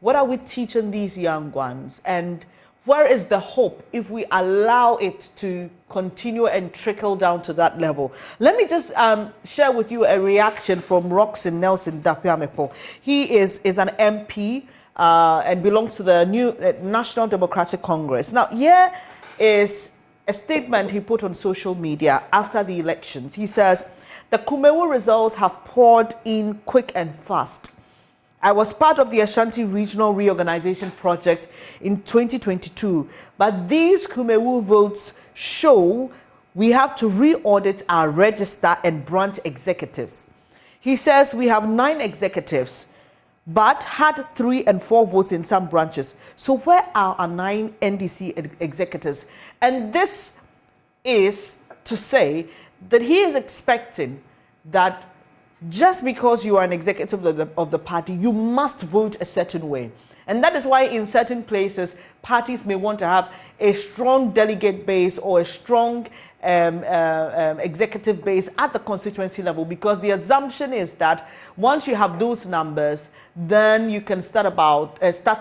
what are we teaching these young ones? And where is the hope if we allow it to continue and trickle down to that level? Let me just share with you a reaction from Roxin Nelson Dapiamepo. He is an MP and belongs to the new National Democratic Congress. Now, here is a statement he put on social media after the elections. He says, the Kumawu results have poured in quick and fast. I was part of the Ashanti Regional Reorganization Project in 2022, but these Kumawu votes show we have to re-audit our register and branch executives. He says we have 9 executives, but had 3 and 4 votes in some branches. So where are our 9 NDC executives? And this is to say that he is expecting that just because you are an executive of the party, you must vote a certain way. And that is why in certain places, parties may want to have a strong delegate base or a strong executive base at the constituency level, because the assumption is that once you have those numbers, then you can start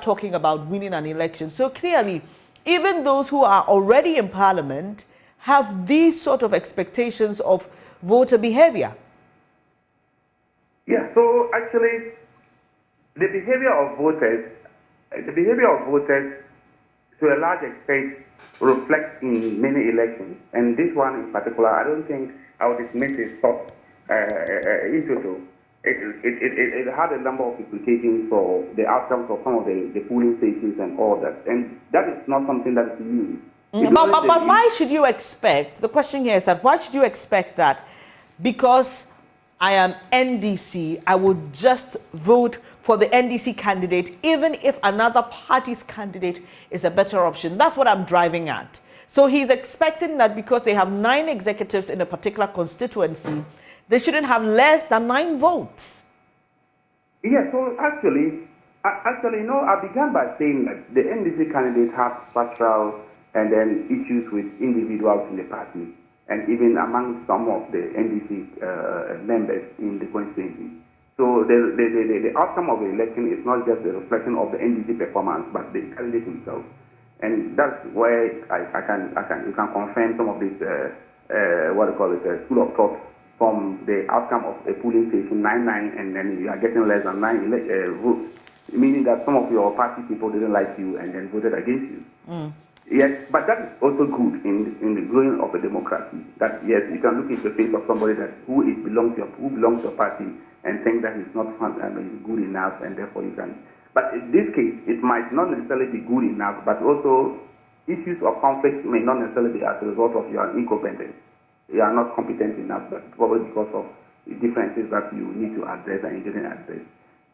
talking about winning an election. So clearly, even those who are already in parliament have these sort of expectations of voter behavior. Yeah, so actually, the behavior of voters to a large extent reflects in many elections. And this one in particular, I don't think I would dismiss it into. It had a number of implications for the outcomes of some of the polling stations and all that. And that is not something that is new. But why should you expect, the question here is that why should you expect that? Because I am NDC, I would just vote for the NDC candidate, even if another party's candidate is a better option. That's what I'm driving at. So he's expecting that because they have 9 executives in a particular constituency, they shouldn't have less than 9 votes. Yeah, so actually, I began by saying that the NDC candidates have structural and then issues with individuals in the party. and even among some of the NDC members in the constituency. So the outcome of the election is not just the reflection of the NDC performance, but the candidate himself. And that's where you can confirm some of this, school of thought from the outcome of a polling station, 9-9, and then you are getting less than 9 votes, meaning that some of your party people didn't like you and then voted against you. Yes, but that is also good in the growing of a democracy. That yes, you can look into the face of somebody who belongs to your party and think that he's not good enough, and therefore you can. But in this case, it might not necessarily be good enough, but also issues of conflict may not necessarily be as a result of your incompetence. You are not competent enough, but probably because of the differences that you need to address and you didn't address.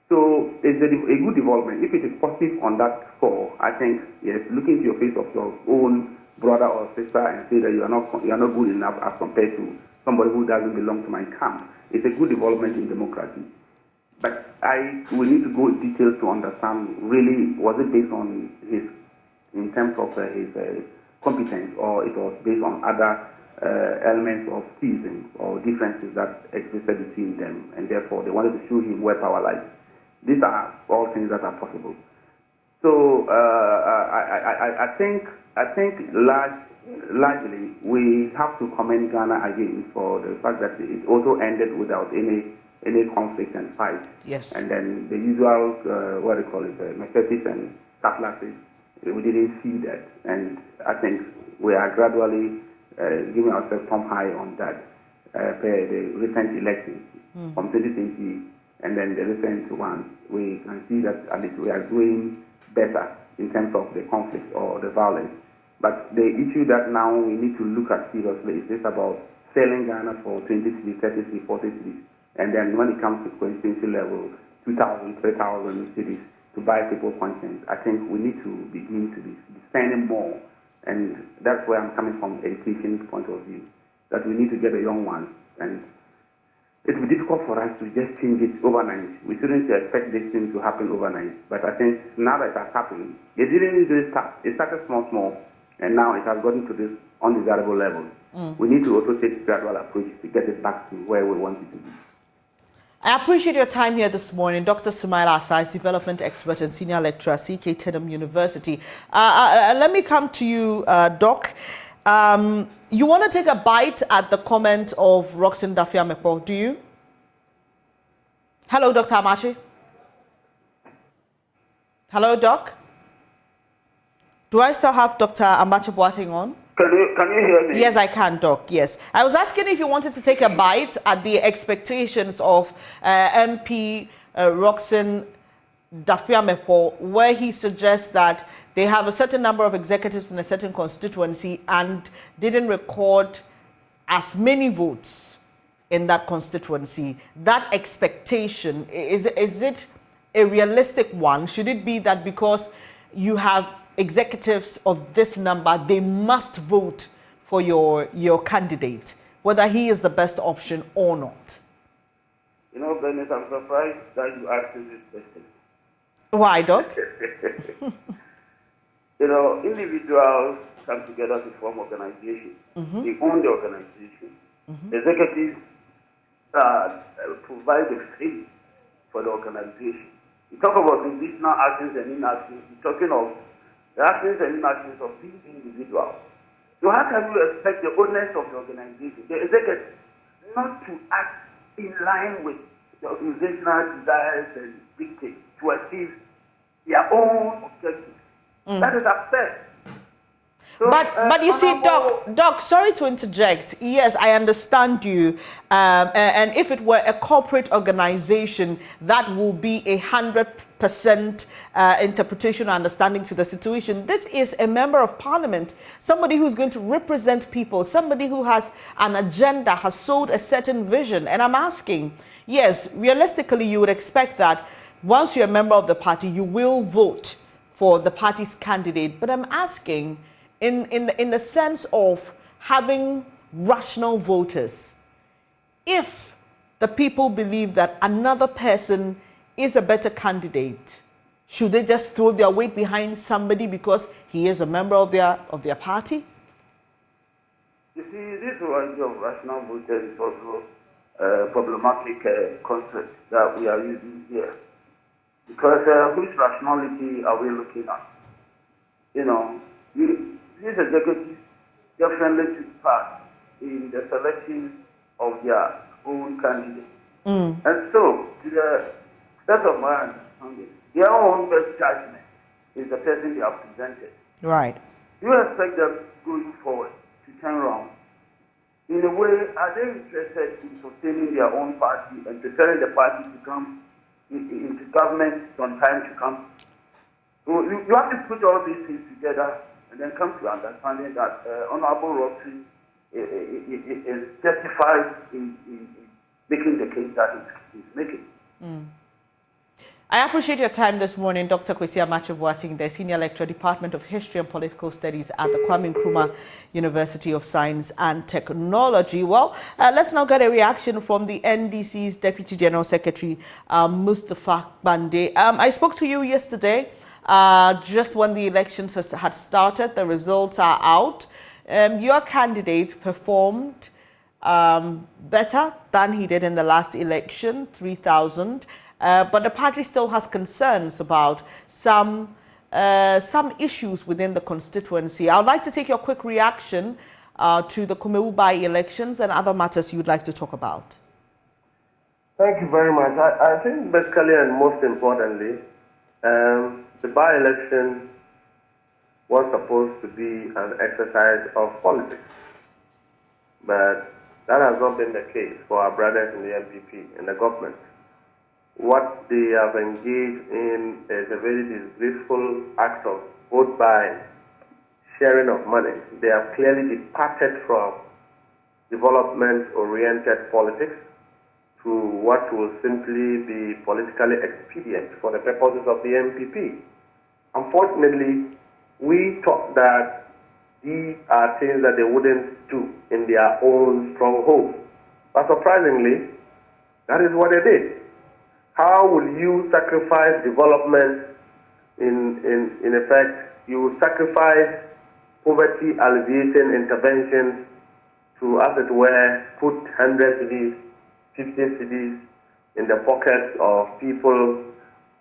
So it's a good development. If it is positive on that score, I think, yes, look into your face of your own brother or sister and say that you are not good enough as compared to somebody who doesn't belong to my camp. It's a good development in democracy. But we need to go in details to understand really, was it based on in terms of his competence, or it was based on other elements of schism or differences that existed between them, and therefore they wanted to show him where power lies. These are all things that are possible. So I think largely we have to commend Ghana again for the fact that it also ended without any conflict and fight. Yes. And then the usual machetes and cutlasses, we didn't see that. And I think we are gradually giving ourselves some high on that per the recent elections from 2020 and then the recent ones. We can see that at least we are doing better in terms of the conflict or the violence. But the issue that now we need to look at seriously is this about selling Ghana for 20 cities, 30 cities, 40 cities. And then when it comes to constituency level, 2,000, 3,000 cities to buy people's conscience, I think we need to begin to be spending more. And that's where I'm coming from, education's point of view, that we need to get the young ones. And it will be difficult for us to just change it overnight. We shouldn't expect this thing to happen overnight. But I think now that it has happened, it didn't really start. It started small, and now it has gotten to this undesirable level. We need to also take a gradual approach to get it back to where we want it to be. I appreciate your time here this morning. Dr. Sumaila Asais, development expert and senior lecturer, CK Tedham University. Let me come to you, Doc. You want to take a bite at the comment of Roxanne Dafia-Mekpo, do you? Hello, Dr. Amachi. Hello, Doc. Do I still have Dr. Amachi Boateng on? Can you hear me? Yes, I can, Doc, yes. I was asking if you wanted to take a bite at the expectations of MP Roxanne Dafia-Mekpo, where he suggests that they have a certain number of executives in a certain constituency and didn't record as many votes in that constituency. That expectation, is it a realistic one? Should it be that because you have executives of this number, they must vote for your candidate, whether he is the best option or not? You know, Bennett, I'm surprised that you asked this question. Why, Doc? You know, individuals come together to form organizations. They own the organization. Executives provide the fee for the organization. You talk about traditional actions and inactions. You're talking of the actions and inactions of these individuals. So how can you expect the owners of the organization, the executive, not to act in line with the organizational desires and dictates to achieve their own objectives? That is absurd. So, but you see, Doc, sorry to interject. Yes, I understand you. And if it were a corporate organization, that will be 100% interpretation or understanding to the situation. This is a member of parliament, somebody who's going to represent people, somebody who has an agenda, has sold a certain vision. And I'm asking, yes, realistically, you would expect that once you're a member of the party, you will vote for the party's candidate. But I'm asking, in the sense of having rational voters, if the people believe that another person is a better candidate, should they just throw their weight behind somebody because he is a member of their party? You see, this idea of rational voters is also a problematic concept that we are using here. Because which rationality are we looking at? You know, these executives definitely took part in the selection of their own candidates. And so, to the best of my understanding, their own best judgment is the person they have presented. Right. Do you expect them going forward to turn around? In a way, are they interested in sustaining their own party and preparing the party to come into government from time to come? So you have to put all these things together and then come to understanding that Honorable Roxy is justified in making the case that he's making. I appreciate your time this morning, Dr. Kwesi Amache-Boateng, the Senior Lecturer, Department of History and Political Studies at the Kwame Nkrumah University of Science and Technology. Well, let's now get a reaction from the NDC's Deputy General Secretary, Mustafa Bande. I spoke to you yesterday, just when the elections had started. The results are out. Your candidate performed better than he did in the last election, 3,000. But the party still has concerns about some issues within the constituency. I would like to take your quick reaction to the Kumawu by-elections and other matters you would like to talk about. Thank you very much. I think basically and most importantly, the by-election was supposed to be an exercise of politics. But that has not been the case for our brothers in the NPP and the government. What they have engaged in is a very disgraceful act of vote buying, sharing of money. They have clearly departed from development-oriented politics to what will simply be politically expedient for the purposes of the NPP. Unfortunately, we thought that these are things that they wouldn't do in their own stronghold. But surprisingly, that is what they did. How will you sacrifice development? In effect, you sacrifice poverty alleviation interventions to, as it were, put 100 cities, 50 cities in the pockets of people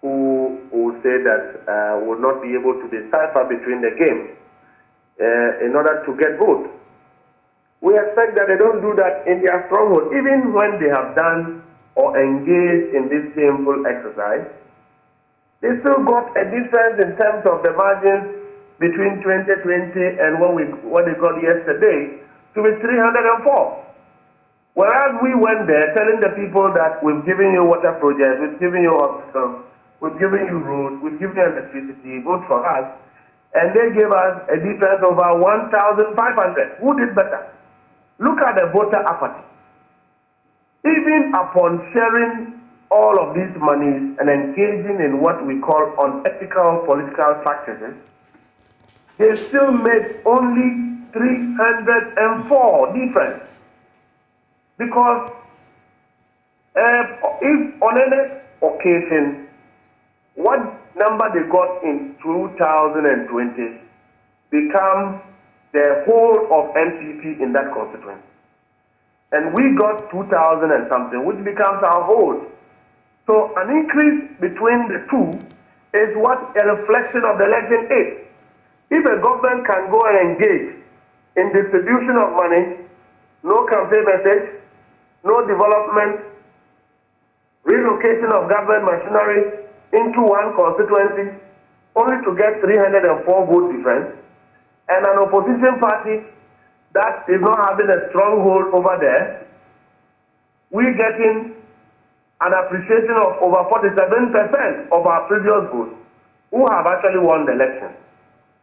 who would say that would not be able to decipher between the games in order to get votes. We expect that they don't do that in their stronghold, even when they have done or engaged in this shameful exercise. They still got a difference in terms of the margins between 2020 and what they got yesterday to be 304. Whereas we went there telling the people that we've given you water projects, we've given you hospitals, we've given you roads, we've given you electricity, vote for us, and they gave us a difference of about 1,500. Who did better? Look at the voter apathy. Even upon sharing all of these monies and engaging in what we call unethical political practices, they still made only 304 difference. Because if on any occasion, what number they got in 2020 becomes the whole of NPP in that constituency. And we got 2,000 and something, which becomes our whole. So an increase between the two is what a reflection of the election is. If a government can go and engage in distribution of money, no campaign message, no development, relocation of government machinery into one constituency, only to get 304 vote difference, and an opposition party that is not having a stronghold over there, we're getting an appreciation of over 47% of our previous votes who have actually won the election.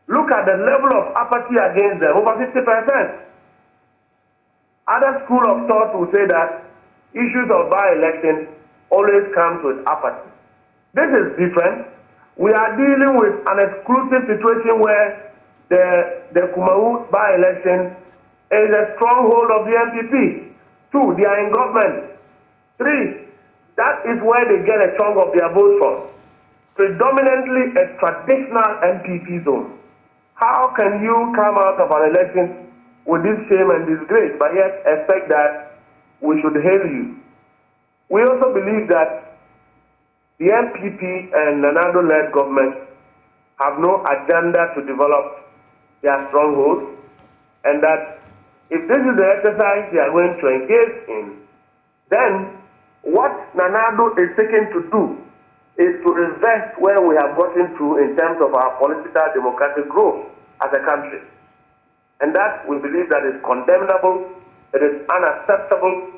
Look at the level of apathy against them, over 50%. Other school of thought will say that issues of by-election always comes with apathy. This is different. We are dealing with an exclusive situation where the Kumawu by-election is a stronghold of the NPP. 2, they are in government. 3, that is where they get a chunk of their votes from. Predominantly a traditional NPP zone. How can you come out of an election with this shame and disgrace, but yet expect that we should hail you. We also believe that the NPP and Nanado-led government have no agenda to develop their strongholds, and that if this is the exercise they are going to engage in, then what Nanado is seeking to do is to invest where we have gotten to in terms of our political democratic growth as a country. And that we believe that is condemnable, it is unacceptable.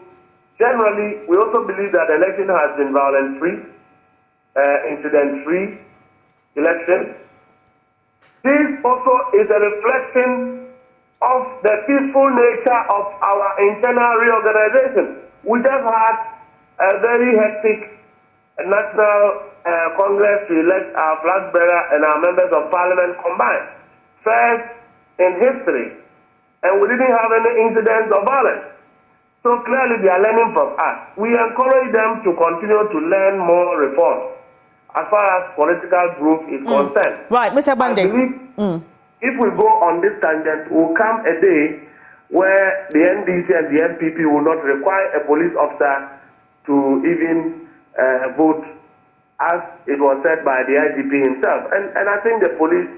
Generally, we also believe that the election has been violence-free, incident-free election. This also is a reflection of the peaceful nature of our internal reorganization. We just had a very hectic National Congress to elect our flag bearer and our members of parliament combined. First in history. And we didn't have any incidents of violence. So clearly they are learning from us. We encourage them to continue to learn more reforms as far as political growth is concerned. Right, Mr. Bande. I believe if we go on this tangent, will come a day where the NDC and the NPP will not require a police officer to even vote, as it was said by the IGP himself. And I think the police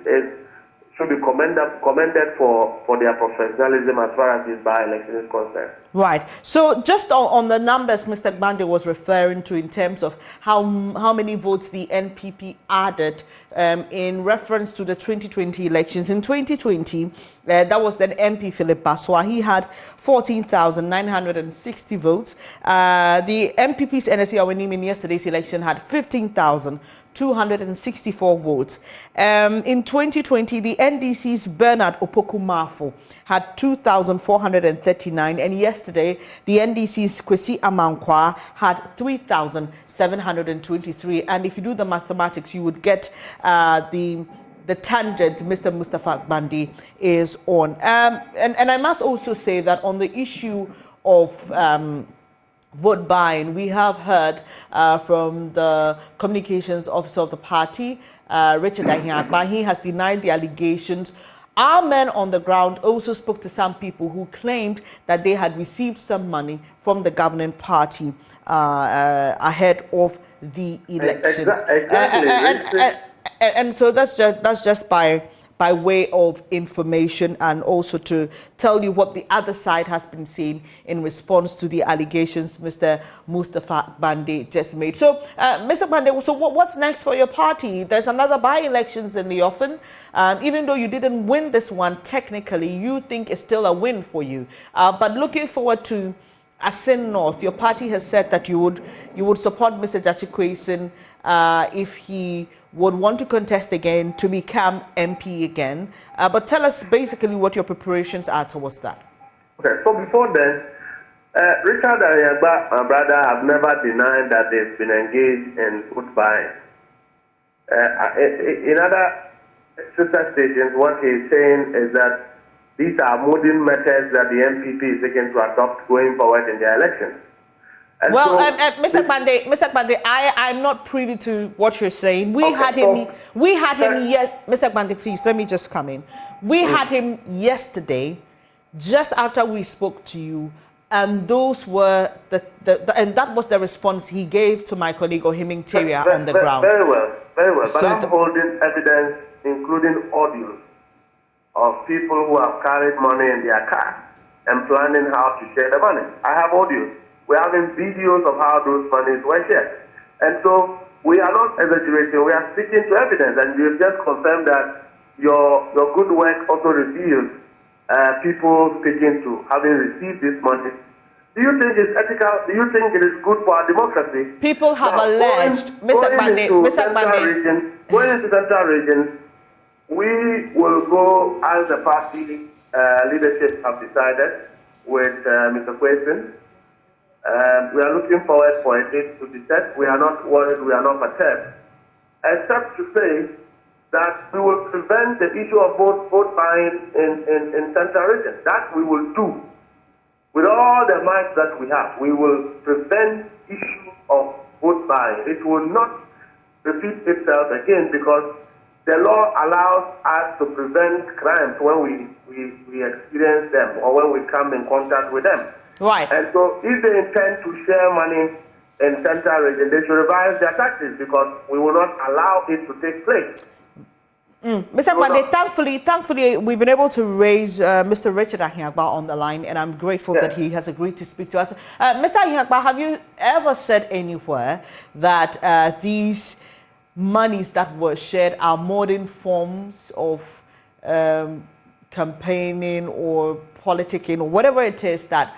should be commended for their professionalism as far as this by-election is concerned. Right. So just on the numbers Mr. Bande was referring to in terms of how many votes the NPP added in reference to the 2020 elections. In 2020, that was then MP Philip Baswa. He had 14,960 votes. The MPP's NSC Awenim in yesterday's election had 15,264 votes. In 2020, the NDC's Bernard Opoku-Mafo had 2,439, and yesterday the NDC's Kwesi Amankwa had 3,723. And if you do the mathematics, you would get the tangent Mr. Mustafa Bandi is on. And I must also say that on the issue of vote buying, we have heard from the communications officer of the party, Richard Ahiagba. He has denied the allegations. Our men on the ground also spoke to some people who claimed that they had received some money from the governing party ahead of the elections. Exactly. And so that's just by way of information, and also to tell you what the other side has been saying in response to the allegations Mr. Mustafa Bande just made. So, Mr. Bande, so what's next for your party? There's another by-elections in the offing. Even though you didn't win this one, technically, you think it's still a win for you. But looking forward to Asin North, your party has said that you would support Mr. Jachikwesin if he would want to contest again to become MP again. But tell us basically what your preparations are towards that. Okay, so before then, Richard Ahiagba, my brother, have never denied that they've been engaged in vote buying. In other sister stations, what he's saying is that these are modern methods that the NPP is seeking to adopt going forward in their elections. And well, so, Mr. Bande, I'm not privy to what you're saying. We had him. Yes, Mr. Bande, please let me just come in. We had him yesterday, just after we spoke to you, and those were and that was the response he gave to my colleague Ohiming Teria on the ground. Very well. But So I'm holding evidence, including audio, of people who have carried money in their car and planning how to share the money. I have audio. We're having videos of how those monies were shared. And so we are not exaggerating, we are speaking to evidence, and you've just confirmed that your good work also reveals people speaking to having received this money. Do you think it's ethical? Do you think it is good for our democracy? People have alleged, Mr. Bande, going into central regions, we will go as the party leadership have decided with Mr. Kwesi. We are looking forward for a date to be set. We are not worried, we are not perturbed. Except to say that we will prevent the issue of vote buying in central region. That we will do. With all the might that we have, we will prevent issue of vote buying. It will not repeat itself again, because the law allows us to prevent crimes when we experience them or when we come in contact with them. Right. And so if they intend to share money in Central Region, they should revise their taxes because we will not allow it to take place. Mr. Pande, thankfully, we've been able to raise Mr. Richard Ahiagba on the line, and I'm grateful that he has agreed to speak to us. Mr. Ahiagba, have you ever said anywhere that these monies that were shared are modern forms of campaigning or politicking or whatever it is that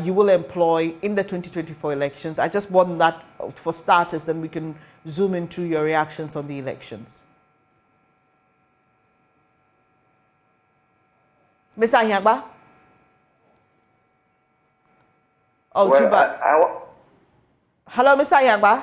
you will employ in the 2024 elections? I just want that for starters, then we can zoom into your reactions on the elections. Mr. Ahiagba? Oh, well, too bad. Hello, Mr. Ahiagba?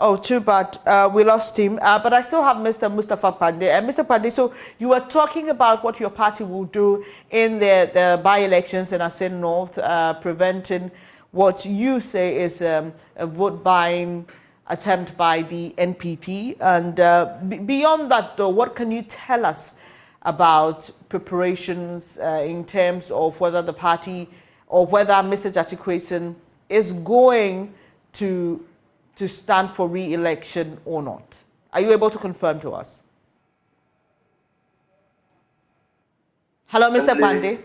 Oh, too bad. We lost him. But I still have Mr. Mustafa Pande. And Mr. Pande, so you were talking about what your party will do in the by-elections in Asin North, preventing what you say is a vote-buying attempt by the NPP. And beyond that, though, what can you tell us about preparations in terms of whether the party or whether Mr. Jachikwesin is going to stand for re-election or not? Are you able to confirm to us? Hello, Mr. Pande?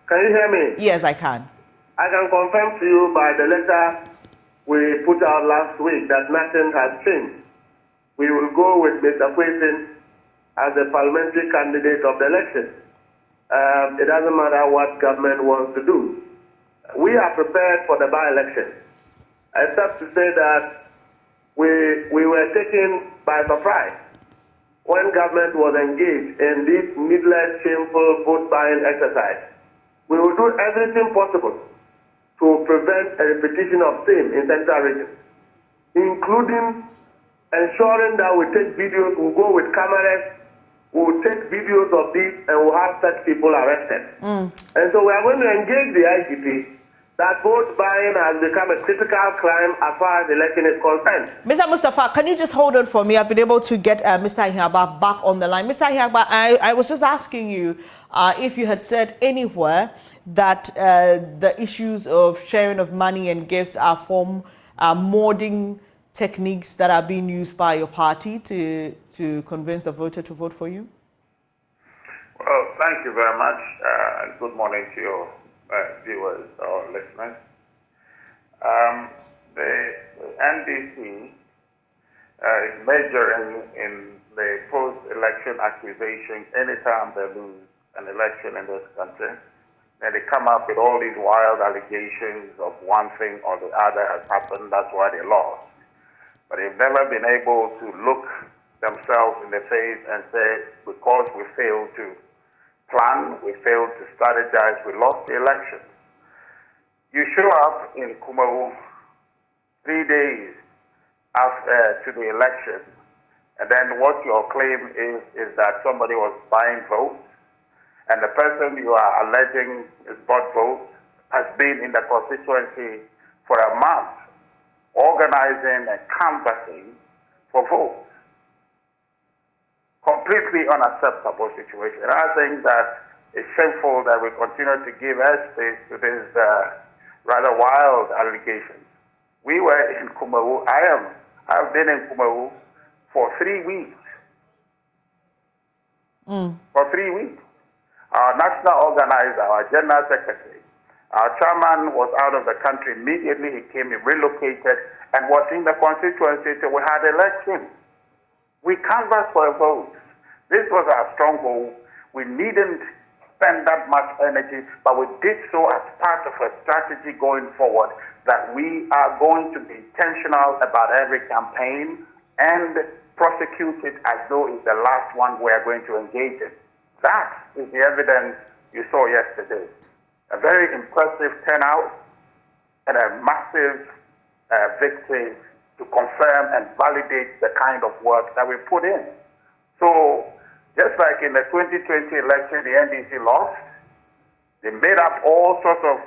Can you hear me? Yes, I can. I can confirm to you by the letter we put out last week that nothing has changed. We will go with Mr. Kwesin as the parliamentary candidate of the election. It doesn't matter what government wants to do. We are prepared for the by-election, except to say that we were taken by surprise when government was engaged in this needless, shameful vote-buying exercise. We will do everything possible to prevent a repetition of same in Central Region, including ensuring that we take videos, we'll go with cameras, we'll take videos of this, and we'll have such people arrested. And so we are going to engage the IGP that vote buying has become a critical crime as far as the election is concerned. Mr. Mustafa, can you just hold on for me? I've been able to get Mr. Ahiagba back on the line. Mr. Ahiagba, I was just asking you if you had said anywhere that the issues of sharing of money and gifts are modern techniques that are being used by your party to convince the voter to vote for you? Well, thank you very much. Good morning to your viewers or listeners. The NDC is majoring in the post-election accusations anytime they lose an election in this country. And they come up with all these wild allegations of one thing or the other has happened, that's why they lost. But they've never been able to look themselves in the face and say, because we failed to plan, we failed to strategize, we lost the election. You show up in Kumawu 3 days after to the election, and then what your claim is that somebody was buying votes, and the person you are alleging is bought votes has been in the constituency for a month, organizing and canvassing for votes. Completely unacceptable situation. And I think that it's shameful that we continue to give airspace to these rather wild allegations. We were in Kumawu. I've been in Kumawu for 3 weeks. For 3 weeks. Our national organizer, our general secretary, our chairman was out of the country immediately. He came, he relocated, and was in the constituency till we had elections. We canvassed for a vote. This was our stronghold. We needn't spend that much energy, but we did so as part of a strategy going forward that we are going to be intentional about every campaign and prosecute it as though it's the last one we are going to engage in. That is the evidence you saw yesterday. A very impressive turnout and a massive victory to confirm and validate the kind of work that we put in. So, just like in the 2020 election, the NDC lost. They made up all sorts of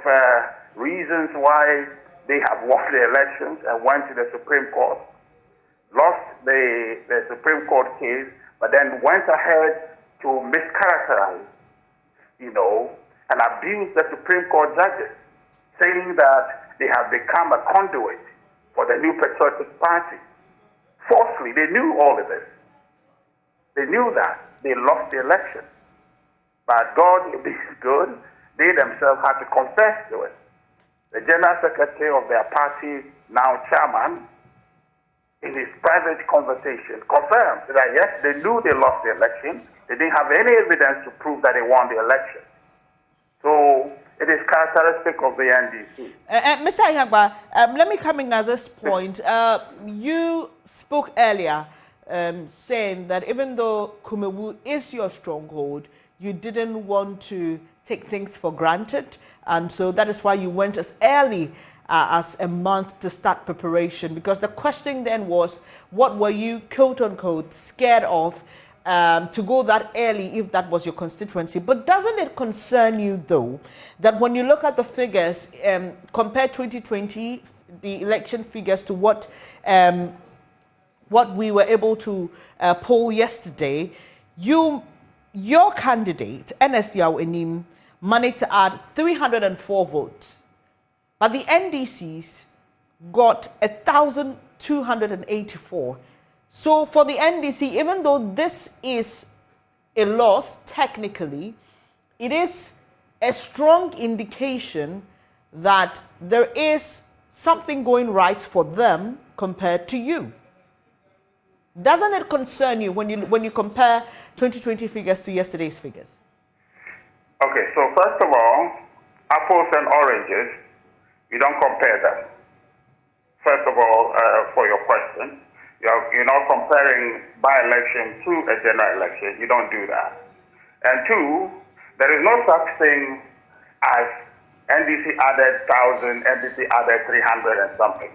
reasons why they have won the elections and went to the Supreme Court, lost the Supreme Court case, but then went ahead to mischaracterize, and abuse the Supreme Court judges, saying that they have become a conduit for the New Patriotic Party. Fourthly, they knew all of this. They knew that they lost the election. But God is good. They themselves had to confess to it. The General Secretary of their party, now chairman, in his private conversation, confirmed that yes, they knew they lost the election. They didn't have any evidence to prove that they won the election. So it is characteristic of the NDC. Mr. Ayagba, let me come in at this point. You spoke earlier saying that even though Kumawu is your stronghold, you didn't want to take things for granted. And so that is why you went as early as a month to start preparation. Because the question then was, what were you, quote unquote, scared of to go that early if that was your constituency? But doesn't it concern you, though, that when you look at the figures, compare 2020, the election figures, to what we were able to poll yesterday, your candidate, NSDAO Enim, managed to add 304 votes. But the NDCs got 1,284. So for the NDC, even though this is a loss technically, it is a strong indication that there is something going right for them compared to you. Doesn't it concern you when you compare 2020 figures to yesterday's figures? Okay, so first of all, apples and oranges, you don't compare them. First of all, for your question, you're not comparing by-election to a general election. You don't do that. And two, there is no such thing as NDC added 1,000, NDC added 300 and something.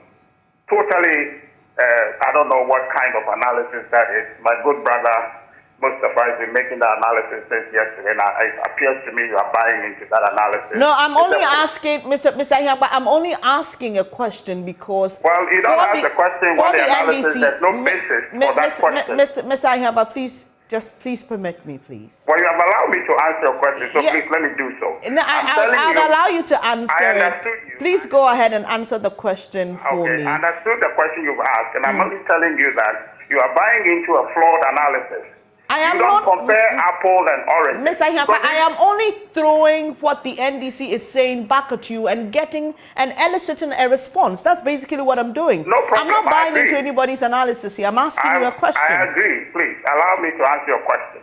Totally, I don't know what kind of analysis that is. My good brother Mustafa has been making that analysis since yesterday, and it appears to me you are buying into that analysis. No, I'm only asking, Mr. Ayagba, I'm only asking a question because... Well, you don't ask the question what the analysis, there's no basis for that question. Mr. Ayagba, please permit me, please. Well, you have allowed me to answer your question, so please let me do so. No, I'll allow you to answer. I understood you. Please go ahead and answer the question for me. Okay, I understood the question you've asked, and I'm only telling you that you are buying into a flawed analysis. You don't compare apple and orange. Ms. Ayagba, I am only throwing what the NDC is saying back at you and getting and eliciting a response. That's basically what I'm doing. No problem. I'm not buying into anybody's analysis here. I'm asking you a question. I agree. Please allow me to answer your question.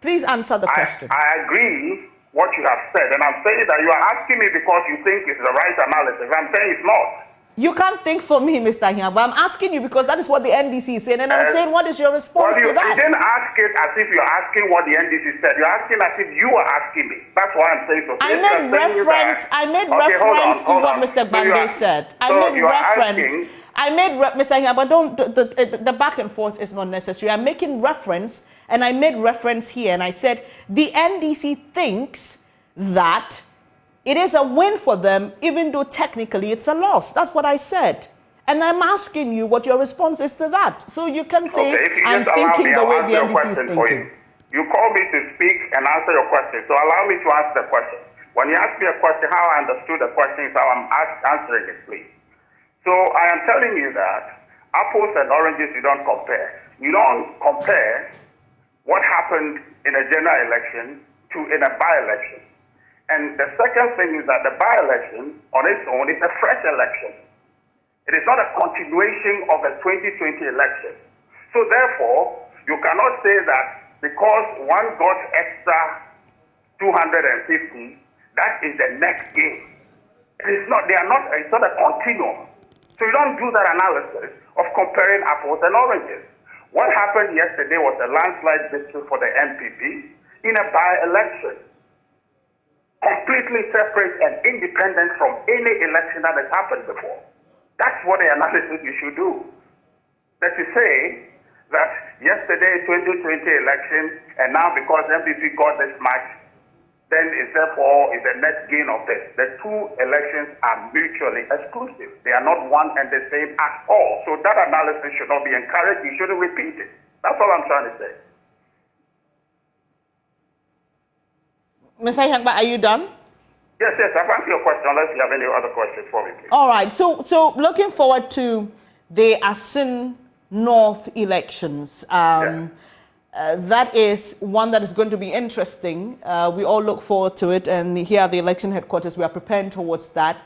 Please answer the question. I agree what you have said, and I'm saying that you are asking me because you think it's the right analysis. I'm saying it's not. You can't think for me, Mr. Ayagba. I'm asking you because that is what the NDC is saying, and I'm saying, what is your response to that? You didn't ask it as if you're asking what the NDC said. You're asking as if you are asking me. That's why I'm saying so. I made reference to what Mr. Bande said. Mr. Ayagba, the back and forth is not necessary. I'm making reference, and I made reference here, and I said the NDC thinks that it is a win for them, even though technically it's a loss. That's what I said. And I'm asking you what your response is to that. So you can say, I'm thinking the way the NDC is thinking. You called me to speak and answer your question. So allow me to answer the question. When you ask me a question, how I understood the question is how I'm answering it, please. So I am telling you that apples and oranges you don't compare. You don't compare what happened in a general election to in a by-election. And the second thing is that the by-election on its own is a fresh election. It is not a continuation of the 2020 election. So therefore, you cannot say that because one got extra 250, that is the next game. It is not, it's not a continuum. So you don't do that analysis of comparing apples and oranges. What happened yesterday was a landslide victory for the NPP in a by-election. Completely separate and independent from any election that has happened before. That's what the analysis you should do. That to say that yesterday 2020 election, and now because MPP got this much, then is therefore is a net gain of this. The two elections are mutually exclusive. They are not one and the same at all. So that analysis should not be encouraged. You shouldn't repeat it. That's all I'm trying to say. Mr. Ihangba, are you done? Yes, I've answered your question, unless you have any other questions for me, please. All right. So looking forward to the Asin North elections. That is one that is going to be interesting. We all look forward to it, and here at the election headquarters, we are preparing towards that.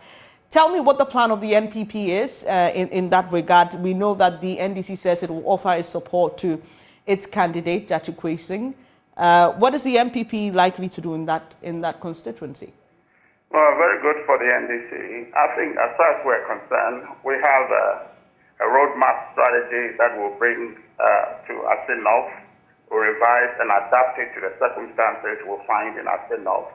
Tell me what the plan of the NPP is in that regard. We know that the NDC says it will offer its support to its candidate, Jachi Kwesing. What is the NPP likely to do in that constituency? Well, very good for the NDC. I think as far as we're concerned, we have a roadmap strategy that will bring to Asin North. We'll revise and adapt it to the circumstances we'll find in Asin North.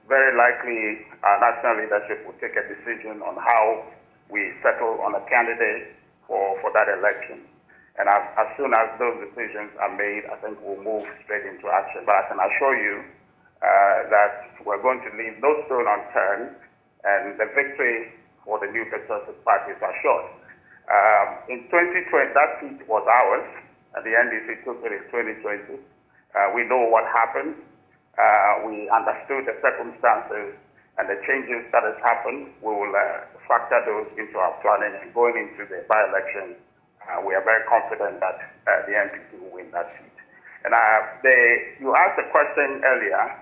Very likely, our national leadership will take a decision on how we settle on a candidate for that election. And as soon as those decisions are made, I think we'll move straight into action. But I can assure you that we're going to leave no stone unturned, and the victory for the New Patriotic Party is assured. In 2020, that seat was ours, and the NDC took it in 2020. We know what happened. We understood the circumstances and the changes that has happened. We will factor those into our planning, and going into the by-election, we are very confident that the NPP will win that seat. And you asked a question earlier,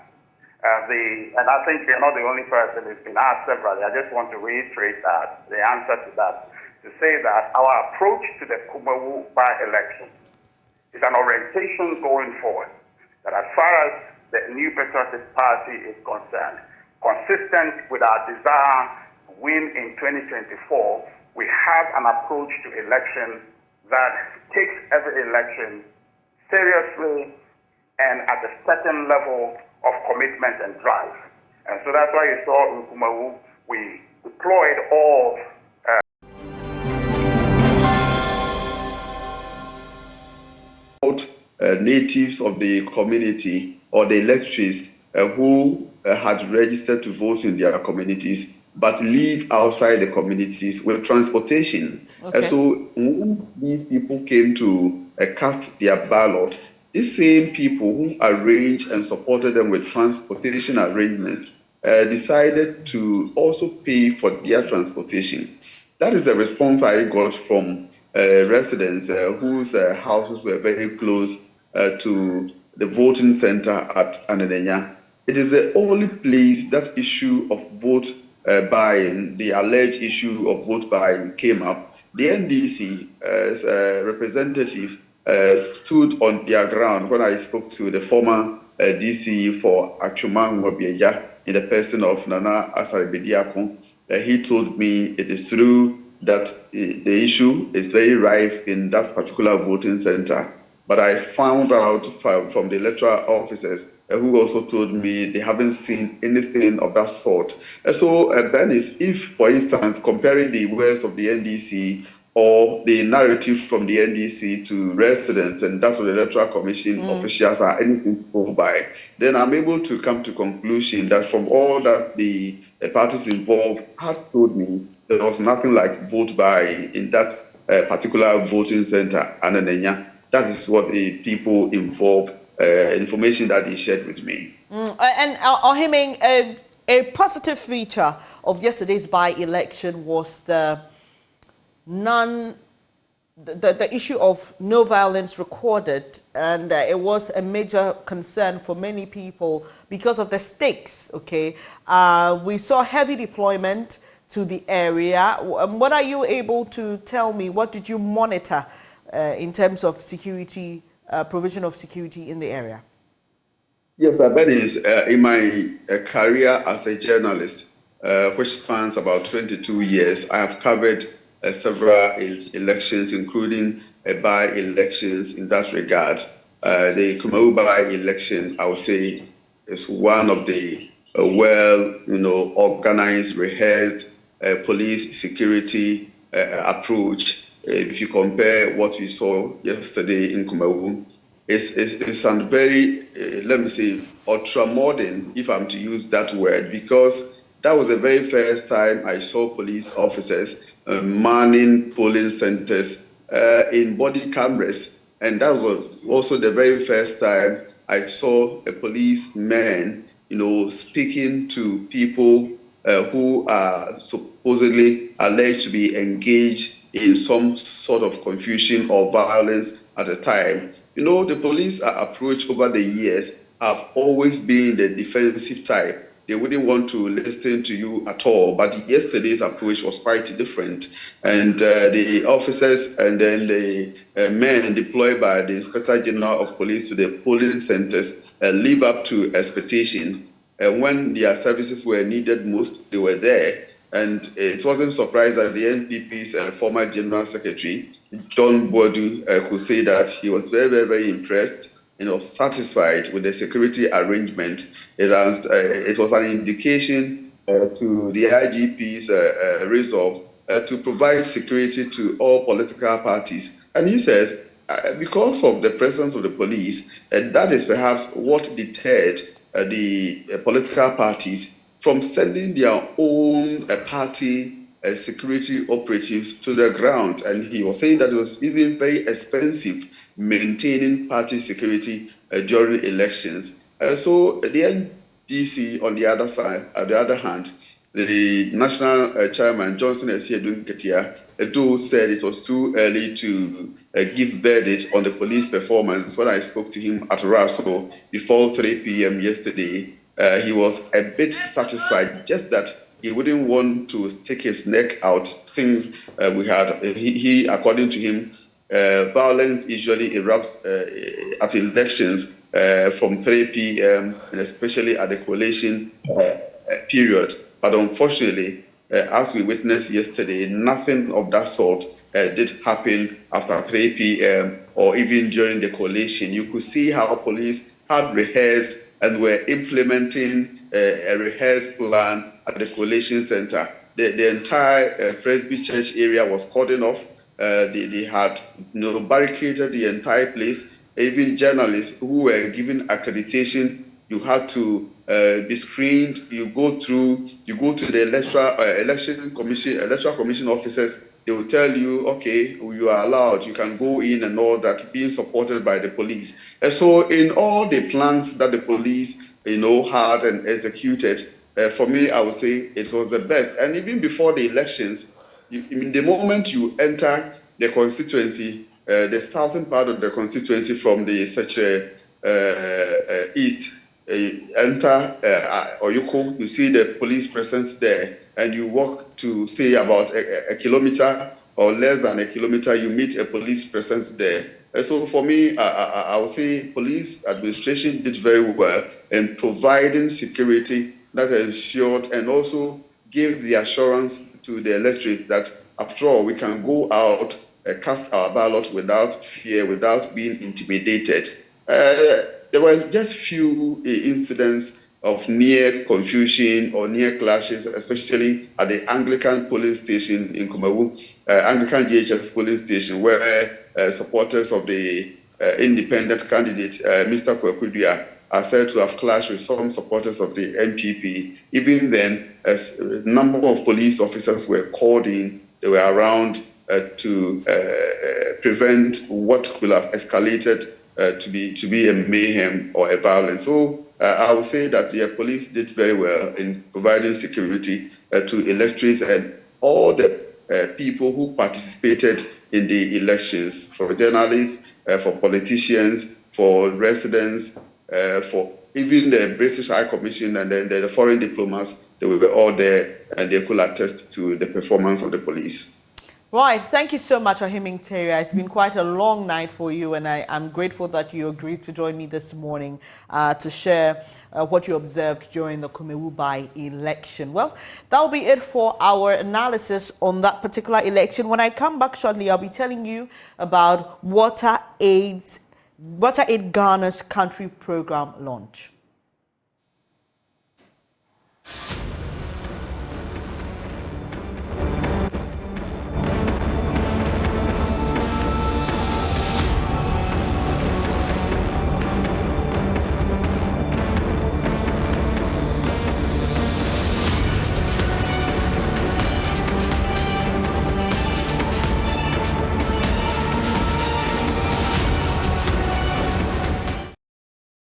and I think you're not the only person who's been asked severally. I just want to reiterate that, the answer to that, to say that our approach to the Kumawu by-election is an orientation going forward, that as far as the New Patriotic Party is concerned, consistent with our desire to win in 2024, we have an approach to election that takes every election seriously and at a certain level of commitment and drive. And so that's why you saw in Kumawu, we deployed all natives of the community or the electors who had registered to vote in their communities but live outside the communities with transportation. Okay. So when these people came to cast their ballot, these same people who arranged and supported them with transportation arrangements decided to also pay for their transportation. That is the response I got from residents whose houses were very close to the voting center at Ananenya. It is the only place that issue of vote buying, the alleged issue of vote buying came up. The NDC as representative stood on their ground when I spoke to the former DC for Achumang Wabieja in the person of Nana Asaribediako. He told me it is true that the issue is very rife in that particular voting center. But I found out from the electoral officers who also told me they haven't seen anything of that sort. So, Bernice, if, for instance, comparing the words of the NDC or the narrative from the NDC to residents and that of the Electoral Commission officials are anything to go by, then I'm able to come to conclusion that from all that the parties involved have told me, there was nothing like vote buying in that particular voting center, Ananenya. That is what the people involved, information that they shared with me. And Ohiming, a positive feature of yesterday's by-election was the issue of no violence recorded, and it was a major concern for many people because of the stakes. Okay, we saw heavy deployment to the area. What are you able to tell me? What did you monitor in terms of security, provision of security in the area? Yes, that is in my career as a journalist, which spans about 22 years. I have covered several elections, including by-elections in that regard. The Kumawu by-election, I would say, is one of the organized, rehearsed police security approach. If you compare what we saw yesterday in Kumawu, is a very, let me say, ultra-modern, if I'm to use that word, because that was the very first time I saw police officers manning polling centers in body cameras. And that was also the very first time I saw a policeman, speaking to people who are supposedly alleged to be engaged in some sort of confusion or violence at the time. The police approach over the years have always been the defensive type. They wouldn't want to listen to you at all. But yesterday's approach was quite different. And the officers and then the men deployed by the Inspector General of Police to the polling centers live up to expectation. When their services were needed most, they were there. And it wasn't surprised that the NPP's former General Secretary, John Boadu, could say that he was very, very, very impressed and was satisfied with the security arrangement. It was an indication to the IGP's resolve to provide security to all political parties. And he says, because of the presence of the police, that is perhaps what deterred the political parties from sending their own party security operatives to the ground. And he was saying that it was even very expensive maintaining party security during elections. So the NDC, on the other hand, the national chairman, Johnson Esiedun Ketia, said it was too early to give verdict on the police performance. When I spoke to him at Raso before 3 p.m. yesterday, he was a bit satisfied, just that he wouldn't want to stick his neck out since he, according to him, violence usually erupts at elections from 3 p.m. and especially at the collation period. But unfortunately, as we witnessed yesterday, nothing of that sort did happen after 3 p.m. or even during the collation. You could see how police had rehearsed and were implementing a rehearsed plan at the collation center. The entire Presby Church area was cordoned off. They had barricaded the entire place. Even journalists who were given accreditation, you had to be screened. You go to the electoral commission officers. They will tell you, okay, you are allowed, you can go in and all that, being supported by the police. And so in all the plans that the police, had and executed, for me, I would say it was the best. And even before the elections, in the moment you enter the constituency, the southern part of the constituency from the east, enter Oyuko, you see the police presence there, and you walk to say about a kilometer or less than a kilometer, you meet a police presence there. So for me, I would say police administration did very well in providing security that ensured and also gave the assurance to the electorate that after all, we can go out, cast our ballot without fear, without being intimidated. There were just few incidents of near confusion or near clashes, especially at the Anglican polling station in Kumawu, Anglican JHS polling station, where supporters of the independent candidate, Mr. Kwekudua, are said to have clashed with some supporters of the NPP. Even then, as a number of police officers were called in, they were around to prevent what could have escalated to be a mayhem or a violence. So I would say that the police did very well in providing security to electors and all the people who participated in the elections, for journalists, for politicians, for residents, for even the British High Commission and then the foreign diplomats. They were all there and they could attest to the performance of the police. Right, thank you so much, Ahiming Teria. It's been quite a long night for you, and I'm grateful that you agreed to join me this morning to share what you observed during the Kumawu by-election. Well, that'll be it for our analysis on that particular election. When I come back shortly, I'll be telling you about Water Aid Ghana's country program launch.